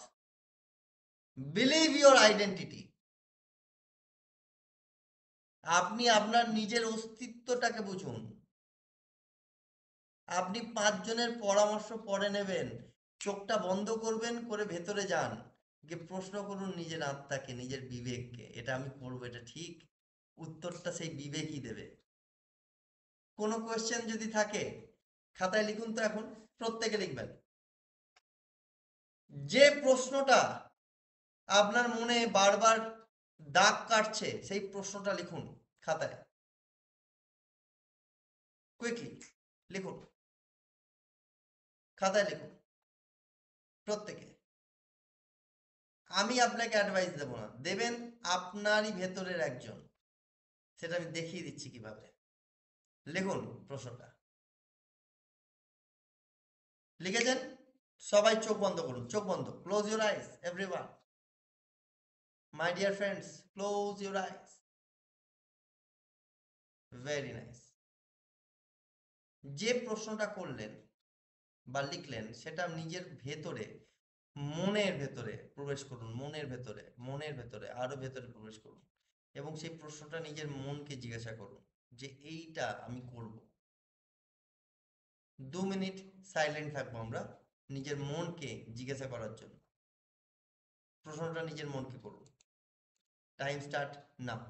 believe your identity। আপনি আপনার নিজের অস্তিত্বটাকে বুঝুন। আপনি 5 জনের পরামর্শ পরে নেবেন, চোখটা বন্ধ করবেন, করে ভেতরে যান, গিয়ে প্রশ্ন করুন নিজের আত্মাকে, নিজের বিবেককে, এটা আমি করবো, এটা ঠিক? উত্তরটা সেই বিবেকই দেবে। কোনো কোয়েশ্চেন যদি থাকে খাতায় লিখুন তো, এখন প্রত্যেকে লিখবেন। যে প্রশ্নটা আপনার মনে বারবার দাগ কাটছে সেই প্রশ্নটা লিখুন খাতায়, কুইকলি লিখুন, খাতায় লিখুন প্রত্যেকে। আমি আপনাকে অ্যাডভাইস দেব না, দেবেন আপনারই ভেতরের একজন। সেটা আমি দেখিয়ে দিচ্ছি কিভাবে। লিখুন প্রশ্নটা। লিখেছেন? সবাই চোখ বন্ধ করুন, চোখ বন্ধ, close your eyes everyone. My dear friends, close your eyes. Very nice. যে প্রশ্নটা করলেন বা লিখলেন সেটা নিজের ভেতরে, মনের ভেতরে প্রবেশ করুন, মনের ভেতরে, মনের ভেতরে, আরো ভেতরে প্রবেশ করুন এবং সেই প্রশ্নটা নিজের মনকে জিজ্ঞাসা করুন যে এইটা আমি করব। 2 মিনিট সাইলেন্ট থাকবো আমরা নিজের মনকে জিজ্ঞাসা করার জন্য। প্রশ্নটা নিজের মনকে করুন। Time start now.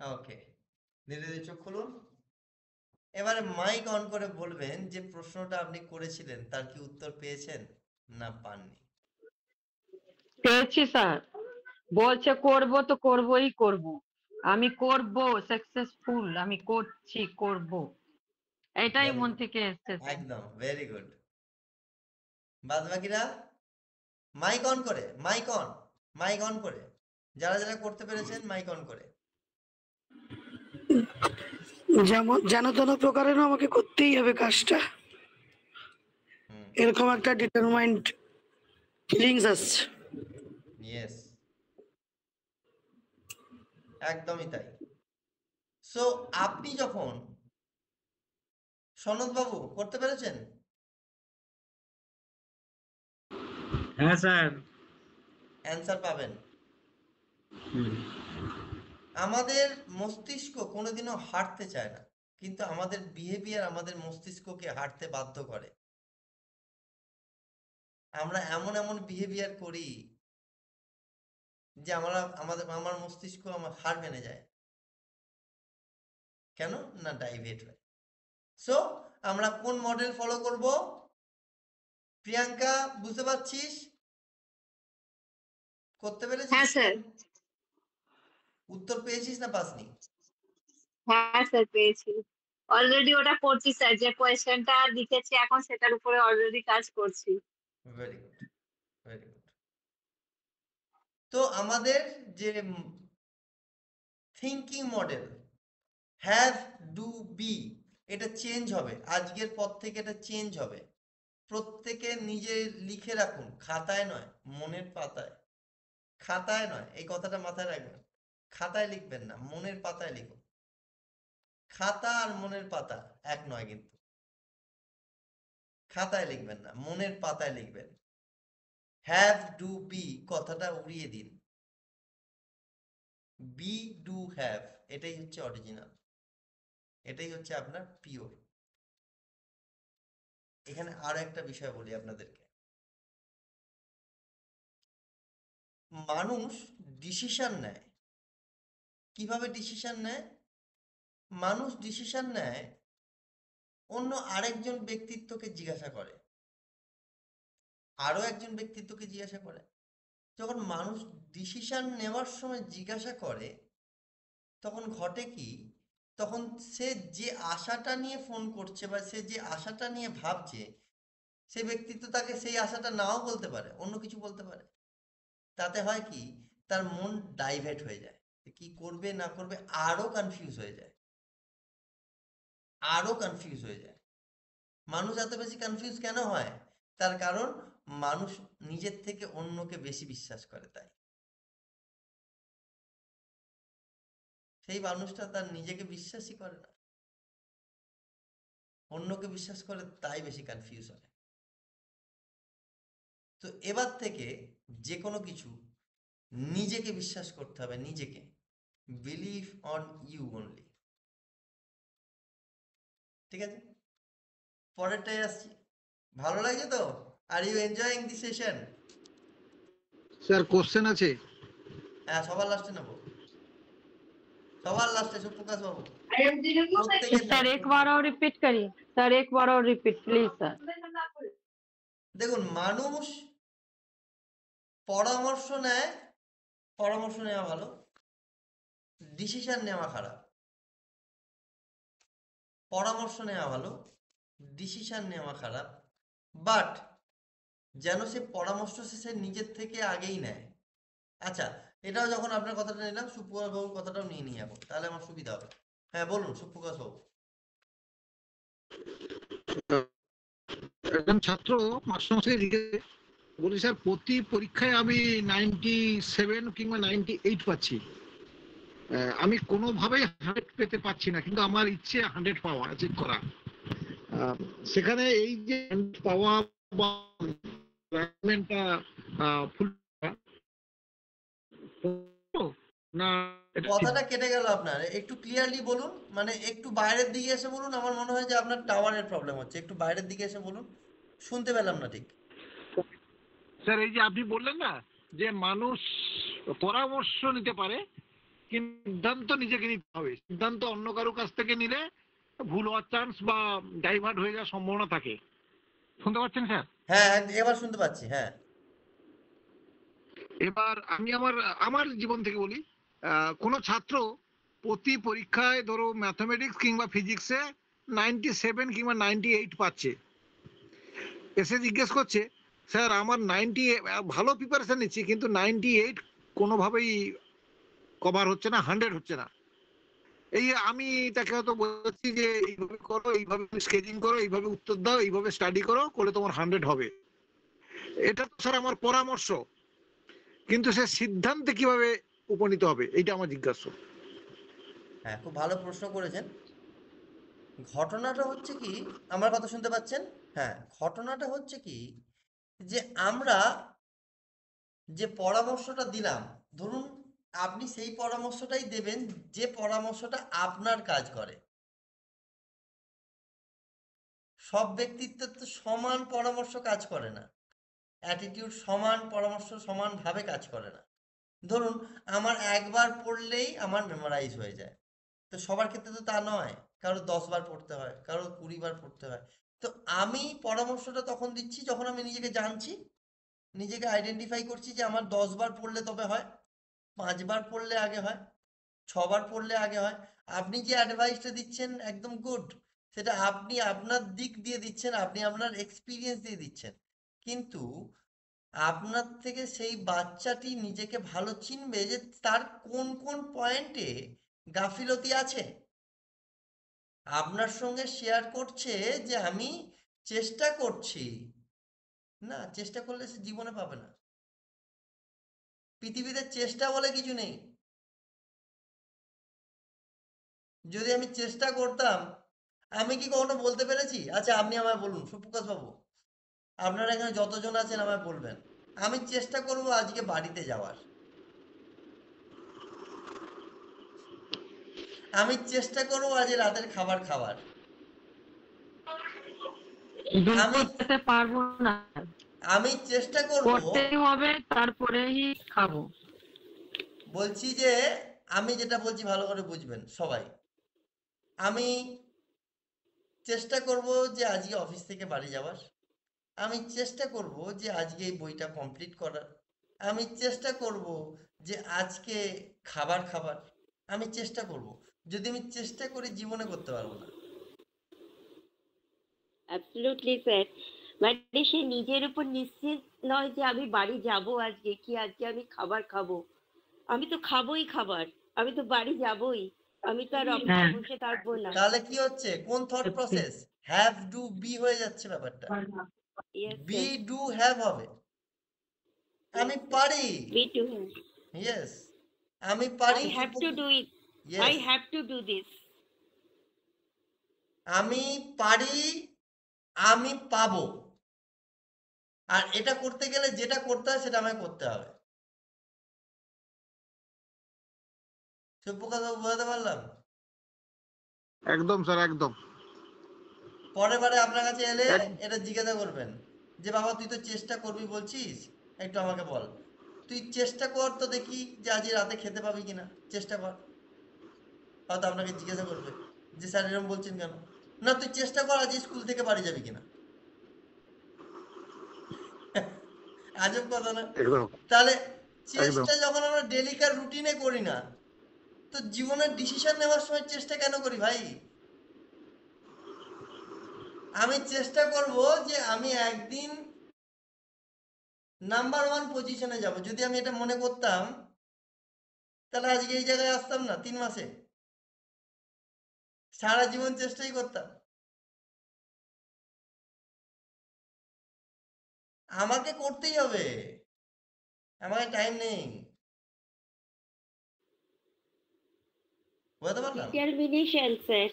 ওকে, ধীরে ধীরে চোখ খুলুন। এবারে মাইক অন করে বলবেন যে প্রশ্নটা আপনি করেছিলেন তার কি উত্তর পেয়েছেন না পাননি। পেয়েছি স্যার। বলছে করব তো করবই করব, আমি করব, সাকসেসফুল, আমি করছি, করব, এটাই ভেরি মন গুড, থেকে এসছে স্যার। একদম ভেরি গুড। বাদ বাকিরা মাইক অন করে, মাইক অন, মাইক অন করে, যারা যারা করতে পেরেছেন মাইক অন করে। যেমন যেন তেন প্রকারেণ আমাকে করতেই হবে কাজটা, হুম, এরকম একটা ডিটারমাইন্ড ফিলিংস আসছে। ইয়েস, একদমই তাই। সো আপনি যখন, সনদ বাবু করতে পেরেছেন? হ্যাঁ স্যার। অ্যান্সার পাবেন। আমাদের মস্তিষ্ক কোনোদিনও হাঁটতে চায় না, কিন্তু আমাদের বিহেভিয়ার আমাদের মস্তিষ্ককে হাঁটতে বাধ্য করে। আমরা এমন এমন বিহেভিয়ার করি যে আমার মস্তিষ্ক আমার হার মেনে যায়। কেন না ডাইভেট হয়। সো আমরা কোন মডেল ফলো করব? প্রিয়াঙ্কা বুঝতে পারছিস? করতে পেরেছিস? হ্যাঁ স্যার। উত্তর পেয়েছিস না পাসনি? হ্যাঁ স্যার, পেয়েছি। অলরেডি ওটা করছি স্যার, যে কোয়েশ্চেনটা লিখেছি এখন সেটার উপরে অলরেডি কাজ করছি। Very good, very good. তো আমাদের যে thinking model have, do, be, এটা চেঞ্জ হবে আজকের পর থেকে, এটা চেঞ্জ হবে। প্রত্যেকে নিজে লিখে রাখুন, খাতায় নয় মনের পাতায়। খাতায় নয়, এই কথাটা মাথায় রাখবেন। খাতায় লিখবেন না, মনের পাতায় লিখুন। খাতা আর মনের পাতা এক নয় কিন্তু। খাতায় লিখবেন না, মনের পাতায় লিখবেন। হ্যাভ, ডু, বি কথাটা উড়িয়ে দিন। বি, ডু, হ্যাভ এটাই হচ্ছে অরিজিনাল, এটাই হচ্ছে আপনার পিওর। এখানে আরো একটা বিষয় বলি আপনাদেরকে। মানুষ ডিসিশন নেয় কিভাবে? ডিসিশন নেয়, মানুষ ডিসিশন নেয় অন্য আরেকজন ব্যক্তিত্বকে জিজ্ঞাসা করে, আরো একজন ব্যক্তিত্বকে জিজ্ঞাসা করে। যখন মানুষ ডিসিশন নেওয়ার সময় জিজ্ঞাসা করে তখন ঘটে কি, তখন সে যে আশাটা নিয়ে ফোন করছে বা সে যে আশাটা নিয়ে ভাবছে, সে ব্যক্তিত্ব তাকে সেই আশাটা নাও বলতে পারে, অন্য কিছু বলতে পারে। তাতে হয় কি, তার মন ডাইভার্ট হয়ে যায়, কি করবে না করবে আরো কনফিউজ হয়ে যায়, আরো কনফিউজ হয়ে যায়। মানুষ এত বেশি কনফিউজ কেন হয়? তার কারণ মানুষ নিজের থেকে অন্যকে বেশি বিশ্বাস করে, তাই সেই মানুষটা তার নিজেকে বিশ্বাসই করে না, অন্যকে বিশ্বাস করে, তাই বেশি কনফিউজ হয়। তো এবার থেকে যে কোনো কিছু নিজেকে বিশ্বাস করতে হবে, নিজেকে। Believe on you only. ঠিক আছে, পরেরটাই আসছি। ভালো লাগছে তো? Are you enjoying the session? Sir question আছে? হ্যাঁ, সবার লাস্টে নেবো। सवाल लास्ट है सुप्रकाश बाबू प्रत्येकेर सर नाम एक बार और रिपीट करिए सर, एक बार और रिपीट प्लीज सर। দেখুন মানুষ পরামর্শ নেয়, পরামর্শ নেওয়া ভালো, ডিসিশন নেওয়া খারাপ। পরামর্শ নেওয়া ভালো, ডিসিশন নেওয়া খারাপ, বাট যেন সে পরামর্শ সে নিজের থেকে আগেই নেয়। আচ্ছা, এটাও যখন আপনার কথাটা নিলাম, সুপ্রকাশ বাবুর কথাটাও নিয়ে নিই এখন, তাহলে আমার সুবিধা হবে। হ্যাঁ বলুন সুপ্রকাশ বাবু। একজন ছাত্র মাস্টারমশাই লিখেছে, বলি স্যার প্রতি পরীক্ষায় আমি 97 কিংবা 98 পাচ্ছি। আমি কোনোভাবেই 100 পেতে পারছি না, কিন্তু আমার ইচ্ছে 100 পাওয়া, অ্যাচিভ করা। সেখানে এই যে 100 পাওয়া বা ফুল না, কথাটা কেটে গেল আপনার, একটু ক্লিয়ারলি বলুন, মানে একটু বাইরের দিকে এসে বলুন। আমার মনে হয় যে আপনার টাওয়ারের প্রবলেম হচ্ছে, একটু বাইরের দিকে এসে বলুন, শুনতে পেলাম না ঠিক। স্যার এই যে আপনি বললেন না যে মানুষ পরামর্শ নিতে পারে, কিন্তু সিদ্ধান্ত নিজেকে নিতে হবে। সিদ্ধান্ত অন্য কারো কাছ থেকে নিলে ভুল হওয়ার চান্স বা ডাইভার্ট হয়ে যাওয়ার সম্ভাবনা থাকে। শুনতে পাচ্ছেন স্যার? হ্যাঁ এবার শুনতে পাচ্ছি, হ্যাঁ। এবার আমি আমার আমার জীবন থেকে বলি, কোনো ছাত্র প্রতি পরীক্ষায় ধরো ম্যাথমেটিক্স কিংবা ফিজিক্সে 97 কিংবা 98 পাচ্ছে, এসে জিজ্ঞেস করছে স্যার আমার 90, ভালো প্রিপারেশন নিচ্ছি কিন্তু 98 কোনোভাবেই কভার হচ্ছে না, 100 হচ্ছে না। এই আমি তাকে হয়তো বলছি যে এইভাবে করো, এইভাবে স্কেচিং করো, এইভাবে উত্তর দাও, এইভাবে স্টাডি করো, করলে তোমার 100 হবে। এটা তো স্যার আমার পরামর্শ, কিন্তু সে সিদ্ধান্তে কিভাবে উপনীত হবে এইটা আমার জিজ্ঞাসা। হ্যাঁ খুব ভালো প্রশ্ন করেছেন। ঘটনাটা হচ্ছে কি, আমার কথা শুনতে পাচ্ছেন? হ্যাঁ, ঘটনাটা হচ্ছে কি যে আমরা যে পরামর্শটা দিলাম, ধরুন আপনি সেই পরামর্শটাই দেবেন যে পরামর্শটা আপনার কাজ করে। সব ব্যক্তিত্বের তো সমান পরামর্শ কাজ করে না, অ্যাটিটিউড সমান, পরামর্শ সমানভাবে কাজ করে না। ধরুন আমার একবার পড়লেই আমার মেমোরাইজ হয়ে যায়, তো সবার ক্ষেত্রে তো তা নয়, কারো 10 বার পড়তে হয়, কারো 20 বার পড়তে হয়। তো আমি পরামর্শটা তখন দিচ্ছি যখন আমি নিজেকে জানছি, নিজেকে আইডেন্টিফাই করছি যে আমার 10 বার পড়লে তবে হয়, 5 বার পড়লে আগে হয়, 6 বার পড়লে আগে হয়। আপনি যে অ্যাডভাইসটা দিচ্ছেন একদম গুড, সেটা আপনি আপনার দিক দিয়ে দিচ্ছেন, আপনি আপনার এক্সপিরিয়েন্স দিয়ে দিচ্ছেন, কিন্তু আপনার থেকে সেই বাচ্চাটি নিজেকে ভালো চিনবে যে তার কোন কোন পয়েন্টে গাফিলতি আছে। আপনার সঙ্গে শেয়ার করছে যে আমি চেষ্টা করছি, না চেষ্টা করলে সে জীবনে পাবে না। পৃথিবীতে চেষ্টা বলে কিছু নেই। যদি আমি চেষ্টা করতাম, আমি কি কখনো বলতে পেরেছি? আচ্ছা আপনি আমায় বলুন সুপ্রকাশ বাবু, আপনারা এখানে যতজন আছেন আমায় বলবেন, আমি চেষ্টা করব আজকে বাড়িতে যাওয়ার, আমি চেষ্টা করব আজ রাতের খাবার খাওয়ার, আমি দুটোতে পারবো না, আমি চেষ্টা করব, করতেই হবে তারপরেই খাবো। বলছি যে আমি যেটা বলছি ভালো করে বুঝবেন সবাই। আমি চেষ্টা করব যে আজকে অফিস থেকে বাড়ি যাওয়ার, আমি চেষ্টা করব যে আজকে এই বইটা কমপ্লিট করার, আমি চেষ্টা করব যে আজকে খাবার খাবার, আমি চেষ্টা করব। যদি আমি চেষ্টা করি জীবনে করতে পারবো না। অ্যাবসলিউটলি স্যার, মানে সে নিজের উপর নিশ্চিত নয় যে আমি বাড়ি যাব আজকে, কি আজকে আমি খাবার খাবো, আমি তো খাবোই খাবার, আমি তো বাড়ি যাবই, আমি তো আর অফিসে বসে থাকবো না। তাহলে কি হচ্ছে, কোন thought process, have do be হয়ে যাচ্ছে ব্যাপারটা, বি ডু হ্যাভ হবে। আমি পারি, Me too. ইয়েস আমি পারি, I have to do it. Yes. I have to do this. আমি পারি, আমি পাবো। আর এটা করতে গেলে যেটা করতে হয় সেটা আমায় করতে হবে। সুপ্রকাশ বাবু বোঝাতে পারলাম? একদম স্যার, একদম। পরের বারে আপনার কাছে এলে এটা জিজ্ঞাসা করবেন যে বাবা তুই তো চেষ্টা করবি বলছিস, একটু আমাকে বল, তুই চেষ্টা কর তো দেখি যে আজ রাতে খেতে পাবি কিনা, চেষ্টা কর। হয়তো আপনাকে জিজ্ঞাসা করবে যে স্যার এরকম বলছেন কেন। না, তুই চেষ্টা কর আজ স্কুল থেকে বাড়ি যাবি কিনা। আজব কথা না? একদম তাহলে একদম চেষ্টা যখন আমরা ডেলিকার রুটিনে করি না, তো জীবনের ডিসিশন নেওয়ার সময় চেষ্টা কেন করি ভাই? আমি চেষ্টা করব যে আমি একদিন নাম্বার 1 পজিশনে যাব। যদি আমি এটা মনে করতাম, তাহলে আজকে এই জায়গায় আসতাম না 3 মাসে। সারা জীবন চেষ্টাই করতাম। আমাকে করতেই হবে, আমাকে টাইম নেই। বুঝতে পারলাম? Determination sir,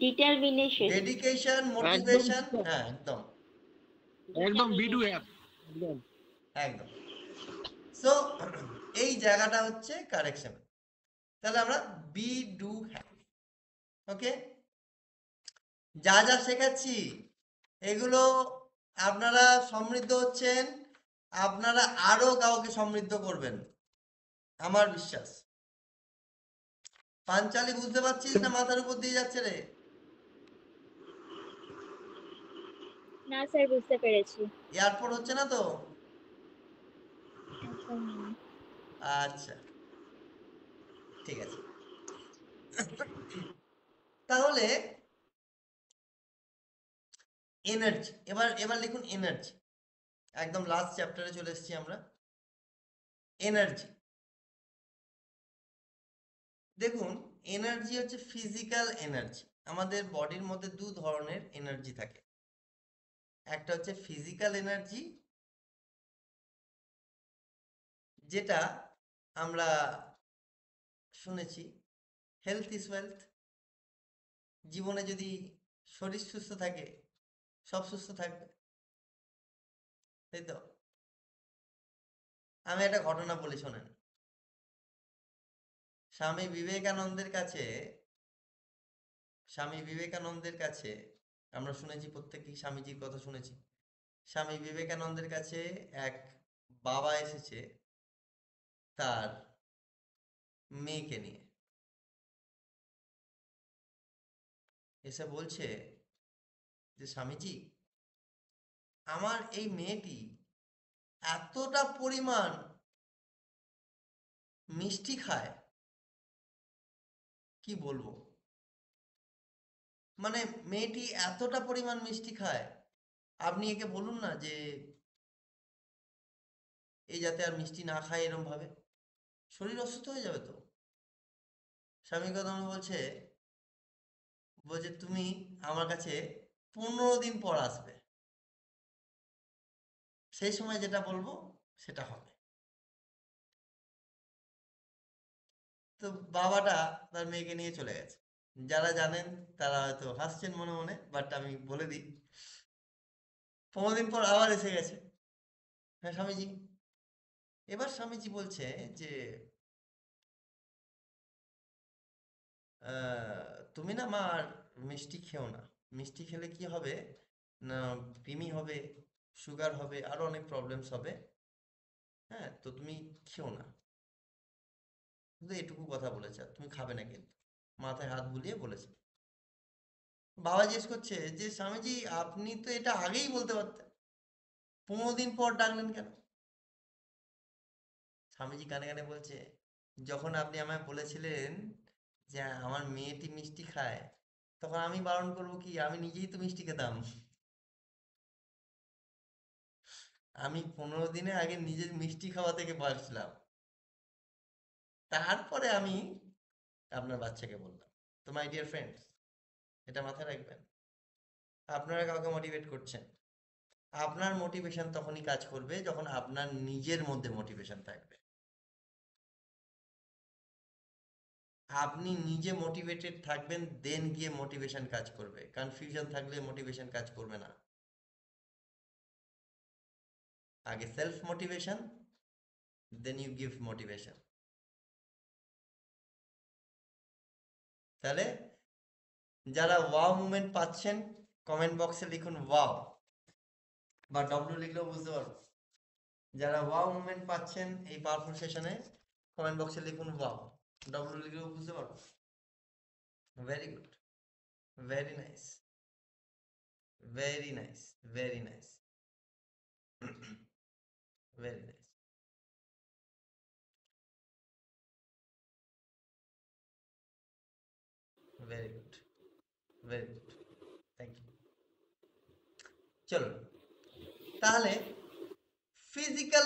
determination. ডেডিকেশন, একদম মোটিভেশন, হ্যাঁ একদম একদম বিডু অ্যাপ একদম। একদম। সো এই জায়গাটা হচ্ছে কারেকশন। তাহলে আমরা বি ডু হ্যাভ। ওকে, যা যা শেখাচ্ছি এগুলো আপনারা সমৃদ্ধ হচ্ছেন, আপনারা আরো কাউকে সমৃদ্ধ করবেন, আমার বিশ্বাস। পাঞ্চালি বুঝতে পারছিস না মাথার উপর দিয়ে যাচ্ছে রে? না স্যার, বুঝতে পেরেছি। এয়ারপোর্ট হচ্ছে না তো? একদম না। আচ্ছা, ঠিক আছে। তাহলে এনার্জি, এবার এবার লিখুন এনার্জি। একদম লাস্ট চ্যাপ্টারে চলে এসেছি আমরা। এনার্জি, দেখুন এনার্জি হচ্ছে ফিজিক্যাল এনার্জি। আমাদের বডির মধ্যে দু ধরনের এনার্জি থাকে। একটা হচ্ছে ফিজিক্যাল এনার্জি, যেটা আমরা শুনেছি হেলথ ইজ ওয়েলথ। জীবনে যদি শরীর সুস্থ থাকে, সব সুস্থ থাকবে, তাই তো? আমি একটা ঘটনা বলি শোনেন। স্বামী বিবেকানন্দের কাছে, স্বামী বিবেকানন্দের কাছে আমরা শুনেছি, প্রত্যেকেই স্বামীজির কথা শুনেছি। স্বামী বিবেকানন্দের কাছে এক বাবা এসেছে তার মেয়েকে নিয়ে। এসে বলছে যে স্বামীজি, আমার এই মেয়েটি এতটা পরিমাণ মিষ্টি খায়, কি বলবো। মানে মেয়েটি এতটা পরিমাণ মিষ্টি খায়, আপনি একে বলুন না যে এই যাতে আর মিষ্টি না খায় এরম ভাবে, শরীর অসুস্থ হয়ে যাবে তো। স্বামী কথা বলছে, বলছে তুমি আমার কাছে 15 দিন পর আসবে, সেই সময় যেটা বলবো সেটা হবে। তো বাবাটা তার মেয়েকে নিয়ে চলে গেছে। যারা জানেন তারা হয়তো হাসছেন মনে মনে, বাট আমি বলে দিই। 15 দিন পর আবার এসে গেছে। হ্যাঁ স্বামীজি। এবার স্বামীজি বলছে যে তুমি না মা আর মিষ্টি খেও না। মিষ্টি খেলে কি হবে না, কৃমি হবে, সুগার হবে, আরো অনেক প্রবলেমস হবে। হ্যাঁ, তো তুমি খেও না। শুধু এটুকু কথা বলেছে, আর তুমি খাবে না কিন্তু। মাথায় হাত বুলিয়ে বলেছে। বাবা জিজ্ঞেস করছে যে স্বামীজি, আপনি তো এটা আগেই বলতে পারতেন, 15 দিন পর ডাকলেন কেন? স্বামীজি কানে কানে বলছে, যখন আপনি আমায় বলেছিলেন যে আমার মেয়েটি মিষ্টি খায়, তখন আমি বারণ করবো কি? আমি নিজেই তো মিষ্টি খেতাম। আমি 15 দিনে আগে নিজে মিষ্টি খাওয়া থেকে বাঁচলাম, তারপরে আমি আপনার বাচ্চাকে বললাম। তো মাই ডিয়ার ফ্রেন্ডস, এটা মাথায় রাখবেন। আপনারা কাউকে মোটিভেট করছেন, আপনার মোটিভেশন তখনই কাজ করবে যখন আপনার নিজের মধ্যে মোটিভেশন থাকবে। আপনি নিজে মোটিভেটেড থাকবেন, দেন গিয়ে মোটিভেশন কাজ করবে। কনফিউশন থাকলে মোটিভেশন কাজ করবে না। আগে self motivation, then you give motivation. তাহলে যারা ওয়াও মুভমেন্ট পাচ্ছেন, কমেন্ট বক্সে লিখুন ওয়াও, বা ডব্লিউ লিখলেও বুঝতে পারবো। যারা ওয়াও মুভমেন্ট পাচ্ছেন এই পাওয়ারফুল সেশনে, কমেন্ট বক্সে লিখুন ওয়াও, ডব্লিউ লিখলেও বুঝতে পারবো। Very good. Very nice. Very nice. Very nice. Very nice. Very good. Very good. Thank you. চলো তাহলে ফিজিক্যাল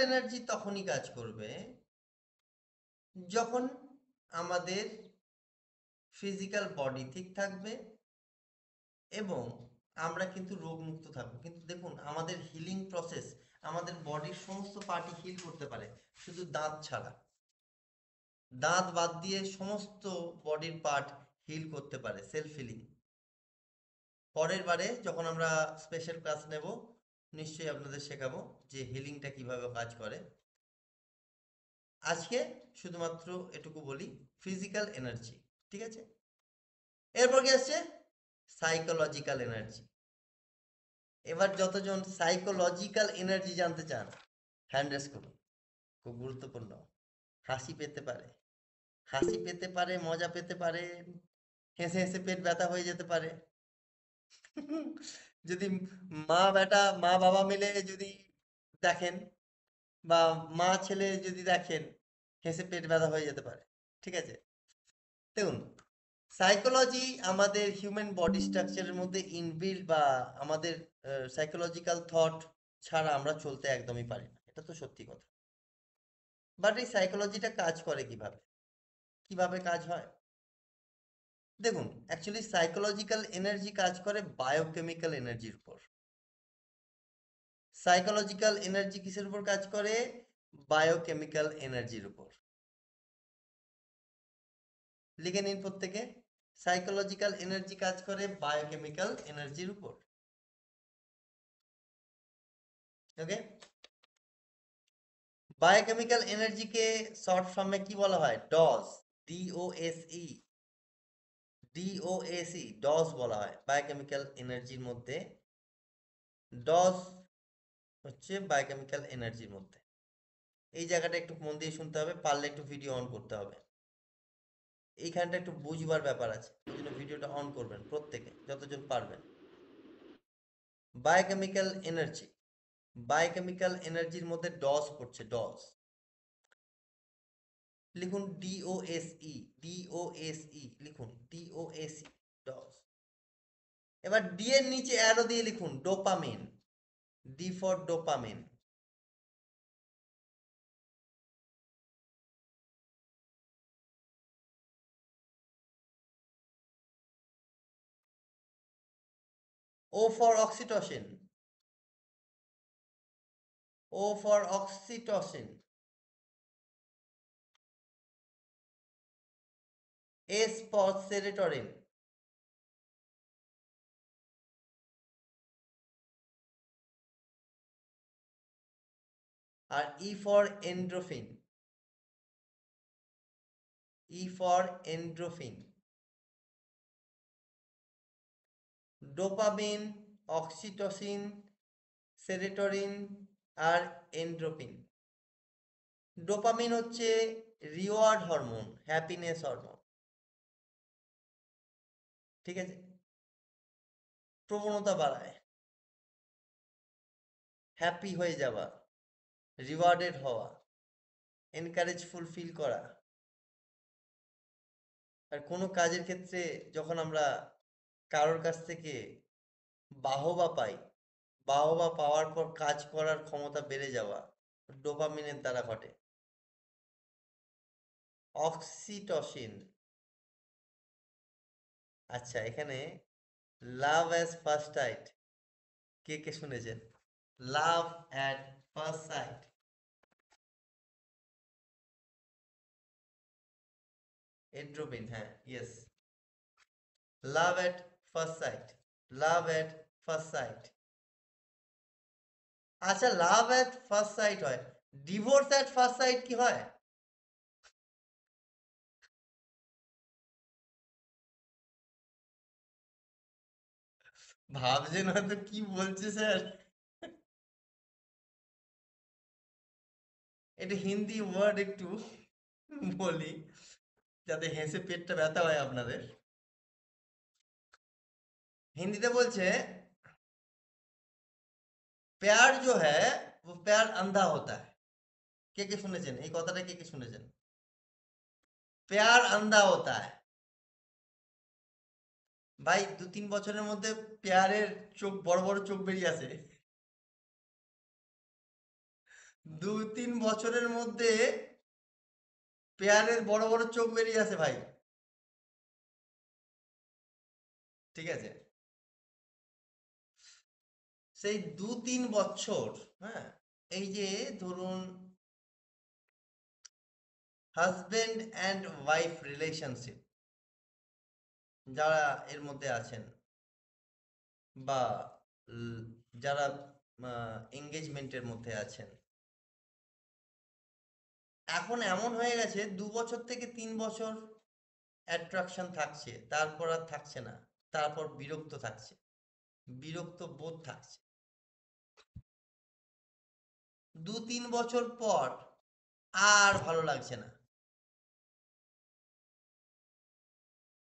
এনার্জি তখনই কাজ করবে যখন আমাদের ফিজিক্যাল বডি ঠিক থাকবে এবং আমরা কিন্তু রোগমুক্ত থাকবো। কিন্তু দেখুন আমাদের হিলিং প্রসেস, আমাদের বডির সমস্ত পার্টই হিল করতে পারে, শুধু দাঁত ছাড়া। দাঁত বাদ দিয়ে সমস্ত বডির পার্ট হিল করতে পারে, সেলফ হিলিং। পরের বারে যখন আমরা স্পেশাল ক্লাস নেব নিশ্চয়ই আপনাদের শেখাবো যে হিলিংটা কিভাবে কাজ করে। আজকে শুধুমাত্র এটুকু বলি ফিজিক্যাল এনার্জি, ঠিক আছে? এরপর কি আসছে সাইকোলজিক্যাল এনার্জি। এবার যতজন সাইকোলজিক্যাল এনার্জি জানতে চান হ্যান্ড রেজ করুন, খুব গুরুত্বপূর্ণ। হাসি পেতে পারে, মজা পেতে পারে, হেসে হেসে পেট ব্যথা হয়ে যেতে পারে। যদি মা বাবা মিলে যদি দেখেন বা মা ছেলে যদি দেখেন, হেসে পেট ব্যথা হয়ে যেতে পারে, ঠিক আছে? দেখুন সাইকোলজি আমাদের হিউম্যান বডি স্ট্রাকচারের মধ্যে ইনবিল্ড, বা আমাদের সাইকোলজিক্যাল থট ছাড়া আমরা চলতে একদমই পারি না, এটা তো সত্যি কথা। বাট এই সাইকোলজিটা কাজ করে কিভাবে কাজ হয় দেখুন। অ্যাকচুয়ালি সাইকোলজিক্যাল এনার্জি কাজ করে বায়োকেমিক্যাল এনার্জির উপর। সাইকোলজিক্যাল এনার্জি কিসের উপর কাজ করে? বায়োকেমিক্যাল এনার্জির উপর। লিখে নিন প্রত্যেকে, সাইকোলজিক্যাল এনার্জি কাজ করে বায়োকেমিক্যাল এনার্জির উপর। ওকে, বায়োকেমিক্যাল এনার্জিকে শর্ট ফর্মে কি বলা হয়? ডজ, ডিওএসই, ডজ বলা হয়। বায়োকেমিক্যাল এনার্জির মধ্যে ডজ হচ্ছে বায়োকেমিক্যাল এনার্জির মধ্যে। এই জায়গাটা একটু মন দিয়ে শুনতে হবে, পারলে একটু ভিডিও অন করতে হবে। এইখানটা একটু বুঝবার ব্যাপার আছে, ওই জন্য ভিডিওটা অন করবেন প্রত্যেকে যতজন পারবেন। বায়োকেমিক্যাল এনার্জির মধ্যে ডজ পড়ছে, ডজ। লিখুন ডিওএসই, লিখুন ডিওএসই, ডজ। এবার ডি এর নিচে অ্যারো দিয়ে লিখুন dopamine, D for dopamine. O for oxytocin, O for oxytocin. S for serotonin, আর E for endorphin, E for endorphin. Dopamine, oxytocin, serotonin আর এন্ডোরফিন। ডোপামিন হচ্ছে রিওয়ার্ড হরমোন, হ্যাপিনেস হরমোন, ঠিক আছে? প্রবণতা বাড়ায়, হ্যাপি হয়ে যাওয়া, রিওয়ার্ডেড হওয়া, এনকারেজফুল ফিল করা। আর কোনো কাজের ক্ষেত্রে যখন আমরা কারোর কাছ থেকে বাহবা পাই, বাহবা পাওয়ার পর কাজ করার ক্ষমতা বেড়ে যাওয়া ডোপামিনের দ্বারা ঘটে। অক্সিটোসিন, আচ্ছা এখানে লাভ অ্যাজ ফার্স্ট সাইট কে কে শুনেছেন? লাভ অ্যাট ফার্স্ট সাইট, এন্ড্রোফিন, হ্যাঁ yes, love at first sight, love at first sight. আচ্ছা লাভ অ্যাট ফার্স্ট সাইট হয়, ডিভোর্স অ্যাট ফার্স্ট সাইট কি হয়? ভাবছেন হয়তো কি বলছে স্যার, এটা হিন্দি ওয়ার্ড একটু বলি। যাতে হেসে পেটটা ব্যথা হয় আপনাদের। হিন্দিতে বলছে प्यार जो है वो प्यार अंधा होता है। কে শুনেছেন এই কথাটা? কে শুনেছেন? प्यार अंधा होता है। ভাই 2-3 বছরের মধ্যে পেয়ারের চোখ বড় বড় চোখ বেরিয়ে আসে। 2-3 বছরের মধ্যে পেয়ারের বড় বড় চোখ বেরিয়ে আসে ভাই। ঠিক আছে, সেই 2-3 বছর, হ্যাঁ, এই যে ধরুন হাজবেন্ড অ্যান্ড ওয়াইফ রিলেশনশিপ যারা এর মধ্যে আছেন বা যারা এঙ্গেজমেন্টের মধ্যে আছেন, এখন এমন হয়ে গেছে 2 বছর থেকে 3 বছর অ্যাট্রাকশন থাকছে, তারপর আর থাকছে না, তারপর বিরক্ত থাকছে, বিরক্ত বোধ থাকছে। 2-3 বছর পর আর ভালো লাগছে না,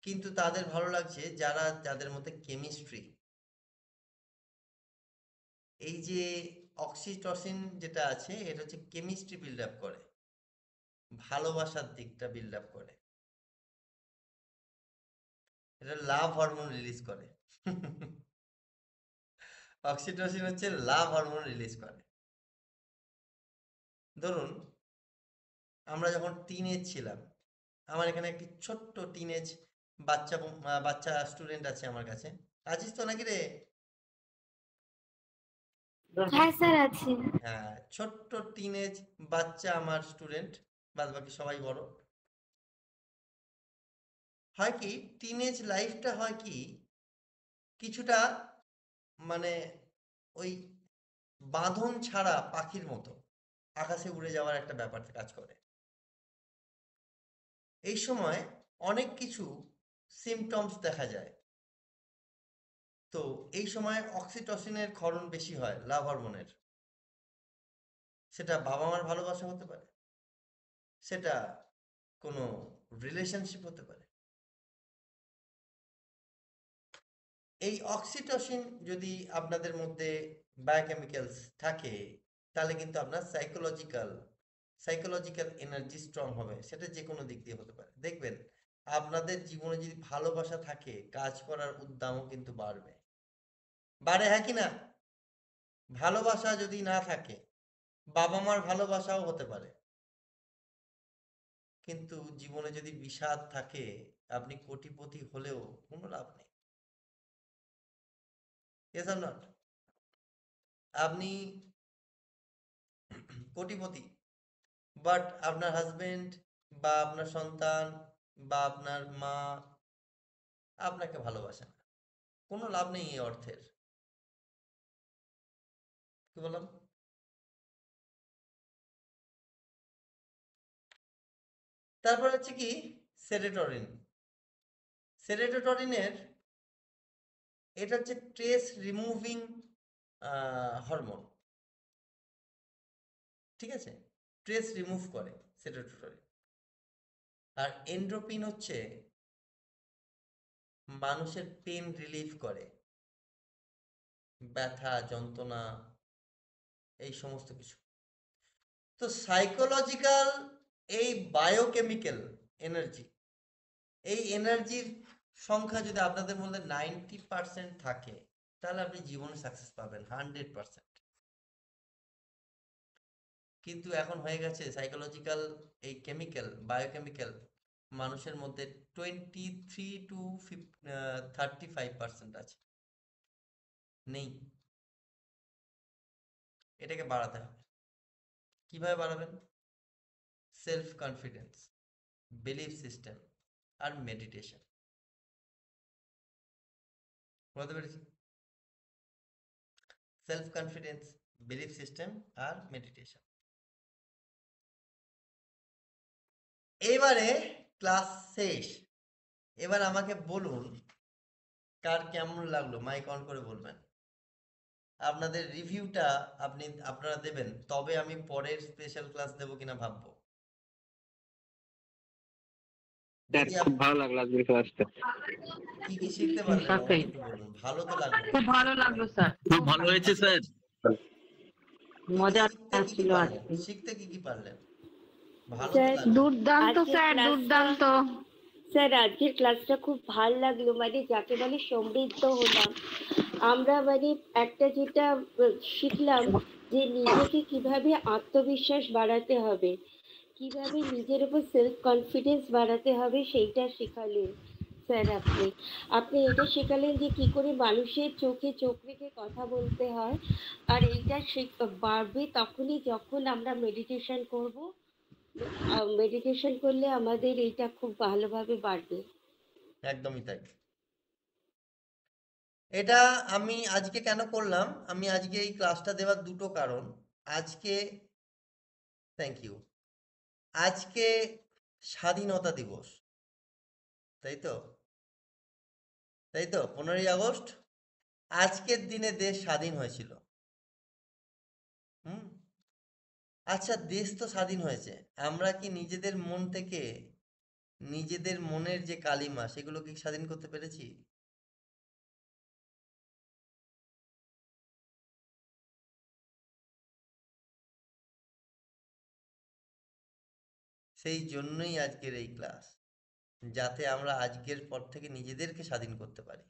কিন্তু তাদের ভালো লাগছে যাদের মধ্যে কেমিস্ট্রি, এই যে অক্সিটোসিন যেটা আছে এটা হচ্ছে কেমিস্ট্রি বিল্ড আপ করে, ভালোবাসার দিকটা বিল্ড আপ করে, এটা লাভ হরমোন রিলিজ করে। অক্সিটোসিন হচ্ছে লাভ হরমোন রিলিজ করে। ধরুন আমরা যখন টিনেজ ছিলাম, আমার এখানে একটি ছোট্ট টিনেজ বাচ্চা স্টুডেন্ট আছে আমার কাছে। আছিস তো নাকি রে? হ্যাঁ স্যার আছি। হ্যাঁ, ছোট্ট টিনেজ বাচ্চা আমার স্টুডেন্ট, বাদ বাকি সবাই বড়। হয় কি টিনেজ লাইফটা হয় কি কিছুটা মানে ওই বাঁধন ছাড়া পাখির মতো আকাশে উড়ে যাওয়ার একটা ব্যাপার কাজ করে। এই সময় অনেক কিছু সিমটমস দেখা যায়। তো এই সময় অক্সিটোসিনের ক্ষরণ বেশি হয়, লাভ হরমোনের। সেটা বাবা মার ভালোবাসা হতে পারে, সেটা কোনো রিলেশনশিপ হতে পারে। এই অক্সিটোসিন যদি আপনাদের মধ্যে বায়োকেমিক্যালস থাকে তাহলে কিন্তু আপনার সাইকোলজিক্যাল এনার্জি স্ট্রং হবে। সেটা যে কোনো দিক দিয়ে হতে পারে। দেখবেন আপনাদের জীবনে যদি ভালোবাসা থাকে, কাজ করার উদ্যমও কিন্তু বাড়বে। হ্যাঁ কি না? ভালোবাসা যদি না থাকে, বাবা মার ভালোবাসাও হতে পারে, কিন্তু জীবনে যদি বিষাদ থাকে, আপনি কোটিপতি হলেও কোনো লাভ নেই। Yes or not? আপনি কোটিপতি, বাট আপনার হাজবেন্ড বা আপনার সন্তান বা আপনার মা আপনাকে ভালোবাসে না, কোনো লাভ নেই এই অর্থের। কি বললাম? তারপর হচ্ছে কি সেরেটোটরিনের এটা হচ্ছে স্ট্রেস রিমুভিং হরমোন। ঠিক আছে, স্ট্রেস রিমুভ করে সেরেটোটরিন। আর এন্ড্রোপিন হচ্ছে মানুষের পেন রিলিফ করে, ব্যথা যন্ত্রণা এই সমস্ত কিছু। তো সাইকোলজিক্যাল এই বায়োকেমিক্যাল এনার্জি, এই এনার্জির সংখ্যা যদি আপনাদের মধ্যে 90% থাকে তাহলে আপনি জীবনে সাকসেস পাবেন 100%। কিন্তু এখন হয়ে গেছে সাইকোলজিক্যাল এই কেমিক্যাল বায়োকেমিক্যাল মানুষের মধ্যে 23 to 35% আছে, নেই। এটাকে বাড়াতে হবে। কিভাবে বাড়াবেন? সেলফ কনফিডেন্স, বিলিফ সিস্টেম আর মেডিটেশন। বলতে পেরেছি? সেলফ কনফিডেন্স, বিলিফ সিস্টেম আর মেডিটেশন। এবারে ক্লাস শেষ। এবার আমাকে বলুন কার কেমন লাগলো, মাইক অন করে বলবেন। আপনাদের রিভিউটা আপনারা দেবেন, তবে আমি পরের স্পেশাল ক্লাস দেবো কিনা ভাববো। স্যার যদি খুব ভালো লাগলো আজকের ক্লাসটা। কি কি শিখতে পারলেন আমাকে তাকেই একটু বলুন, ভালো তো লাগলো। খুব ভালো লাগলো স্যার, খুব ভালো হয়েছে স্যার। মজা শিখতে কি কি আসছিল পারলেন, আজকে। শিখতে কি কি পারলেন, ভালো তো স্যার লাগলো। দুর্দান্ত আজকের স্যার, ক্লাসটা দুর্দান্ত। স্যার আজকের ক্লাসটা খুব ভাল লাগলো, মানে যাকে বলে সমৃদ্ধ হলাম আমরা। মানে একটা যেটা শিখলাম যে নিজেকে কিভাবে আত্মবিশ্বাস বাড়াতে হবে, কিভাবে নিজের উপর সেলফ কনফিডেন্স বাড়াতে হবে, সেইটা শেখালেন স্যার। আপনি আপনি এটা শেখালেন যে কি করে মানুষের চোখে চোখ রেখে কথা বলতে হয়। আর এইটা বাড়বে তখনই যখন আমরা মেডিটেশন করব। মেডিটেশন করলে আমাদের এইটা খুব ভালোভাবে বাড়বে। একদমই তাই। এটা আমি আজকে কেন করলাম, আমি আজকে এই ক্লাসটা দেওয়ার দুটো কারণ। আজকে থ্যাংক ইউ, আজকে স্বাধীনতা দিবস, তাই তো, তাই তো, 15ই আগস্ট। আজকের দিনে দেশ স্বাধীন হয়েছিল। হুম, আচ্ছা, দেশ তো স্বাধীন হয়েছে, আমরা কি নিজেদের মন থেকে নিজেদের মনের যে কালিমা সেগুলো কি স্বাধীন করতে পেরেছি? সেই জন্যই আজকের এই ক্লাস, যাতে আমরা আজকের পর থেকে নিজেদেরকে স্বাধীন করতে পারি।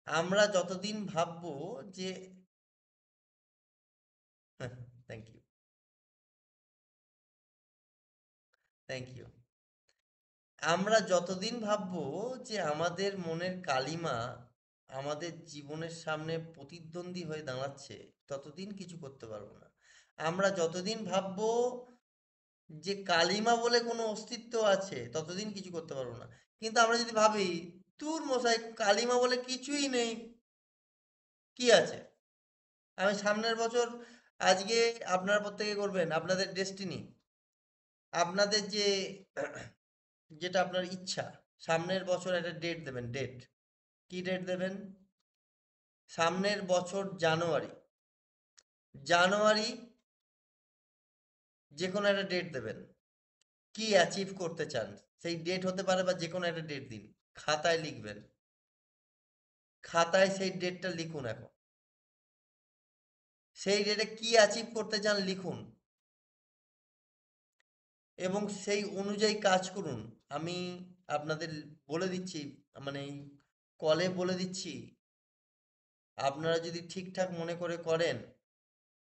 আমরা যতদিন ভাববো যে থ্যাংক ইউ, থ্যাংক ইউ, আমরা যতদিন ভাববো যে আমাদের মনের কালিমা আমাদের জীবনের সামনে প্রতিদ্বন্দ্বী হয়ে দাঁড়াচ্ছে, ততদিন কিছু করতে পারবো না। আমরা যতদিন ভাববো যে কালিমা বলে কোনো অস্তিত্ব আছে, ততদিন কিছু করতে পারবো না। কিন্তু আমরা যদি ভাবি তুর মশাই কালিমা বলে কিছুই নেই, কি আছে, আমি সামনের বছর, আজকে আপনারা প্রত্যেকে করবেন আপনাদের ডেস্টিনি, আপনাদের যে যেটা আপনার ইচ্ছা, সামনের বছর একটা ডেট দেবেন। ডেট কি ডেট দেবেন? সামনের বছর জানুয়ারি, জানুয়ারি যে কোনো একটা ডেট দেবেন, কি অ্যাচিভ করতে চান সেই ডেট হতে পারে, বা যে কোনো একটা ডেট দিন, খাতায় লিখবেন, খাতায় সেই ডেটটা লিখুন। এখন সেই ডেটে কি অ্যাচিভ করতে চান লিখুন, এবং সেই অনুযায়ী কাজ করুন। আমি আপনাদের বলে দিচ্ছি, মানে এই কলে বলে দিচ্ছি, আপনারা যদি ঠিকঠাক মনে করে করেন,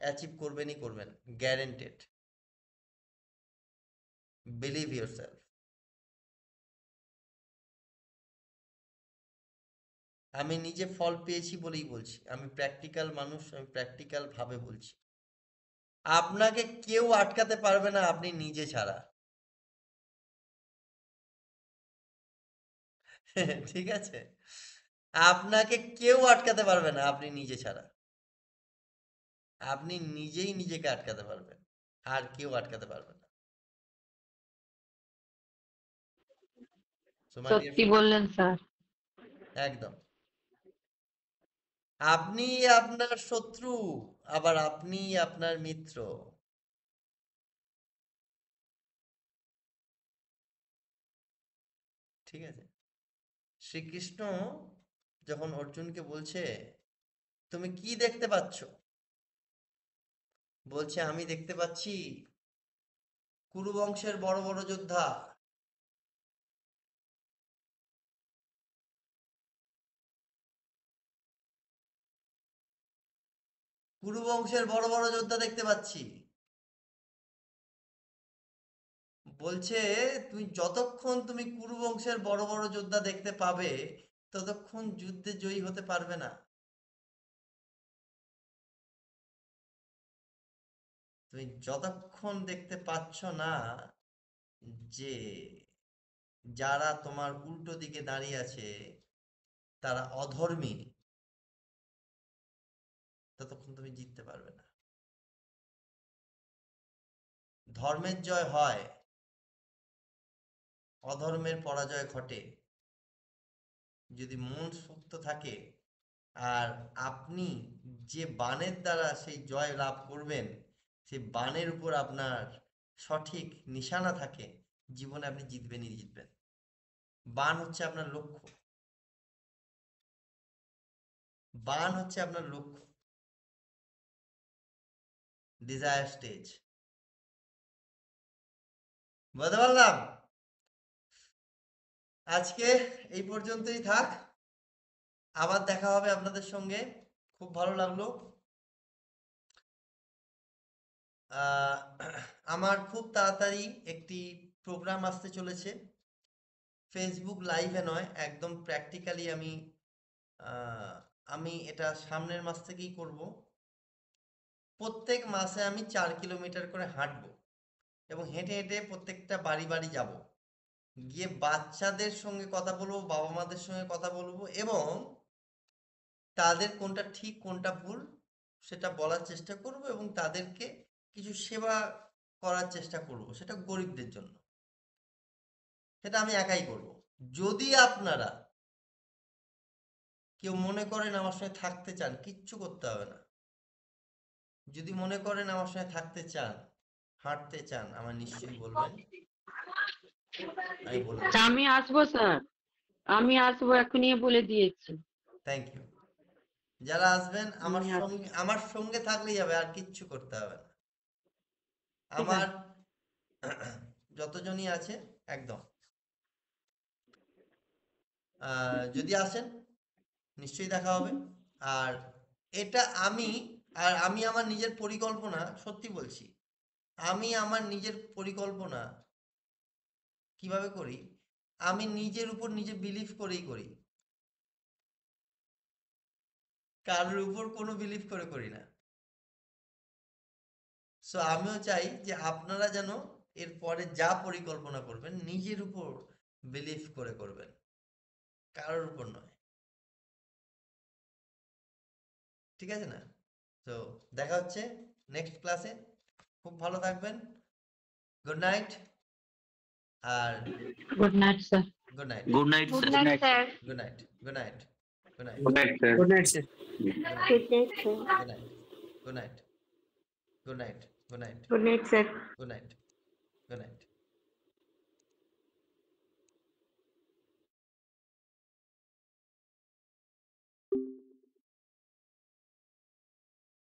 অ্যাচিভ করবেনই করবেন, গ্যারেন্টেড। Believe yourself. আমি নিজে ফল পেয়েছি বলেই বলছি, আমি প্র্যাকটিক্যাল মানুষ, আমি প্র্যাকটিক্যাল ভাবে বলছি। আপনাকে কেউ আটকাতে পারবে না আপনি নিজে ছাড়া। ঠিক আছে, আপনাকে কেউ আটকাতে পারবে না আপনি নিজে ছাড়া। আপনি নিজেই নিজেকে আটকাতে পারবেন, আর কেউ আটকাতে পারবে না। So my dear সত্যি friend, বললেন স্যার। একদম, আপনি আপনার শত্রু, আবার আপনি আপনার মিত্র। ঠিক আছে, শ্রীকৃষ্ণ যখন অর্জুনকে বলছে তুমি কি দেখতে পাচ্ছ, বলছে আমি দেখতে পাচ্ছি কুরু বংশের বড় বড় যোদ্ধা। কুরু বংশের বড় বড় যোদ্ধা দেখতে পাচ্ছি। বলছে তুমি যতক্ষণ তুমি কুরু বংশের বড় বড় যোদ্ধা দেখতে পাবে, ততক্ষণ যুদ্ধে জয়ী হতে পারবে না। তুমি যতক্ষণ দেখতে পাচ্ছ না যে যারা তোমার উল্টো দিকে দাঁড়িয়ে আছে তারা অধর্মী, ততক্ষণ তুমি জিততে পারবে না। ধর্মের জয় হয়, অধর্মের পরাজয় ঘটে, যদি মন শক্ত থাকে। আর আপনি যে বাণের দ্বারা সেই জয় লাভ করবেন, সেই বাণের উপর আপনার সঠিক নিশানা থাকে, জীবনে আপনি জিতবেনই জিতবেন। বান হচ্ছে আপনার লক্ষ্য, বান হচ্ছে আপনার লক্ষ্য, ডিজায়ার স্টেজ। বুঝতে পারলাম? আজকে এই পর্যন্তই থাক, আবার দেখা হবে আপনাদের সঙ্গে। খুব ভালো লাগলো। আমার খুব তাড়াতাড়ি একটি প্রোগ্রাম আসতে চলেছে, ফেসবুক লাইভে নয়, একদম প্র্যাকটিক্যালি আমি এটা সামনের মাস থেকেই করব। প্রত্যেক মাসে আমি 4 কিলোমিটার করে হাঁটবো এবং হেঁটে হেঁটে প্রত্যেকটা বাড়ি বাড়ি যাব, গিয়ে বাচ্চাদের সঙ্গে কথা বলবো, বাবা মাদের সঙ্গে কথা বলবো এবং তাদের কোনটা ঠিক কোনটা ভুল সেটা বলার চেষ্টা করব এবং তাদেরকে কিছু সেবা করার চেষ্টা করব, সেটা গরিবদের জন্য। সেটা আমি একাই করব। যদি আপনারা কেউ মনে করেন আমার সঙ্গে থাকতে চান, কিচ্ছু করতে হবে না। যদি মনে করেন আমার সঙ্গে থাকতে চান, হাঁটতে চান, আমার নিশ্চয়ই বলবেন, আমি বলবো। আমি আসবো স্যার, আমি আসবো, এখনই বলে দিয়েছি। Thank you. যারা আসবেন আমি আসবো। আমার সঙ্গে থাকলেই হবে, আর কিচ্ছু করতে হবে না। ঠিক আমার যতজনই আছে একদম যদি আসেন নিশ্চয়ই দেখা হবে। আর এটা আমি আমার নিজের পরিকল্পনা, সত্যি বলছি, আমি আমার নিজের পরিকল্পনা কিভাবে করি, আমি নিজের উপর নিজে বিলিভ করেই করি, কারোর উপর কোনো বিলিভ করে করি না। সো আমিও চাই যে আপনারা যেন এরপরে যা পরিকল্পনা করবেন নিজের উপর বিলিভ করে করবেন, কারোর উপর নয়। ঠিক আছে না? তো দেখা হচ্ছে নেক্সট ক্লাসে। খুব ভালো থাকবেন। Good night. আর good night sir. Good night. Good night good sir. Night sir. Good night. Good night. Good night. Good night sir. Good night sir. Good night sir. Good night. Good night. Good night. Good night. Good night sir. Good night. Good night.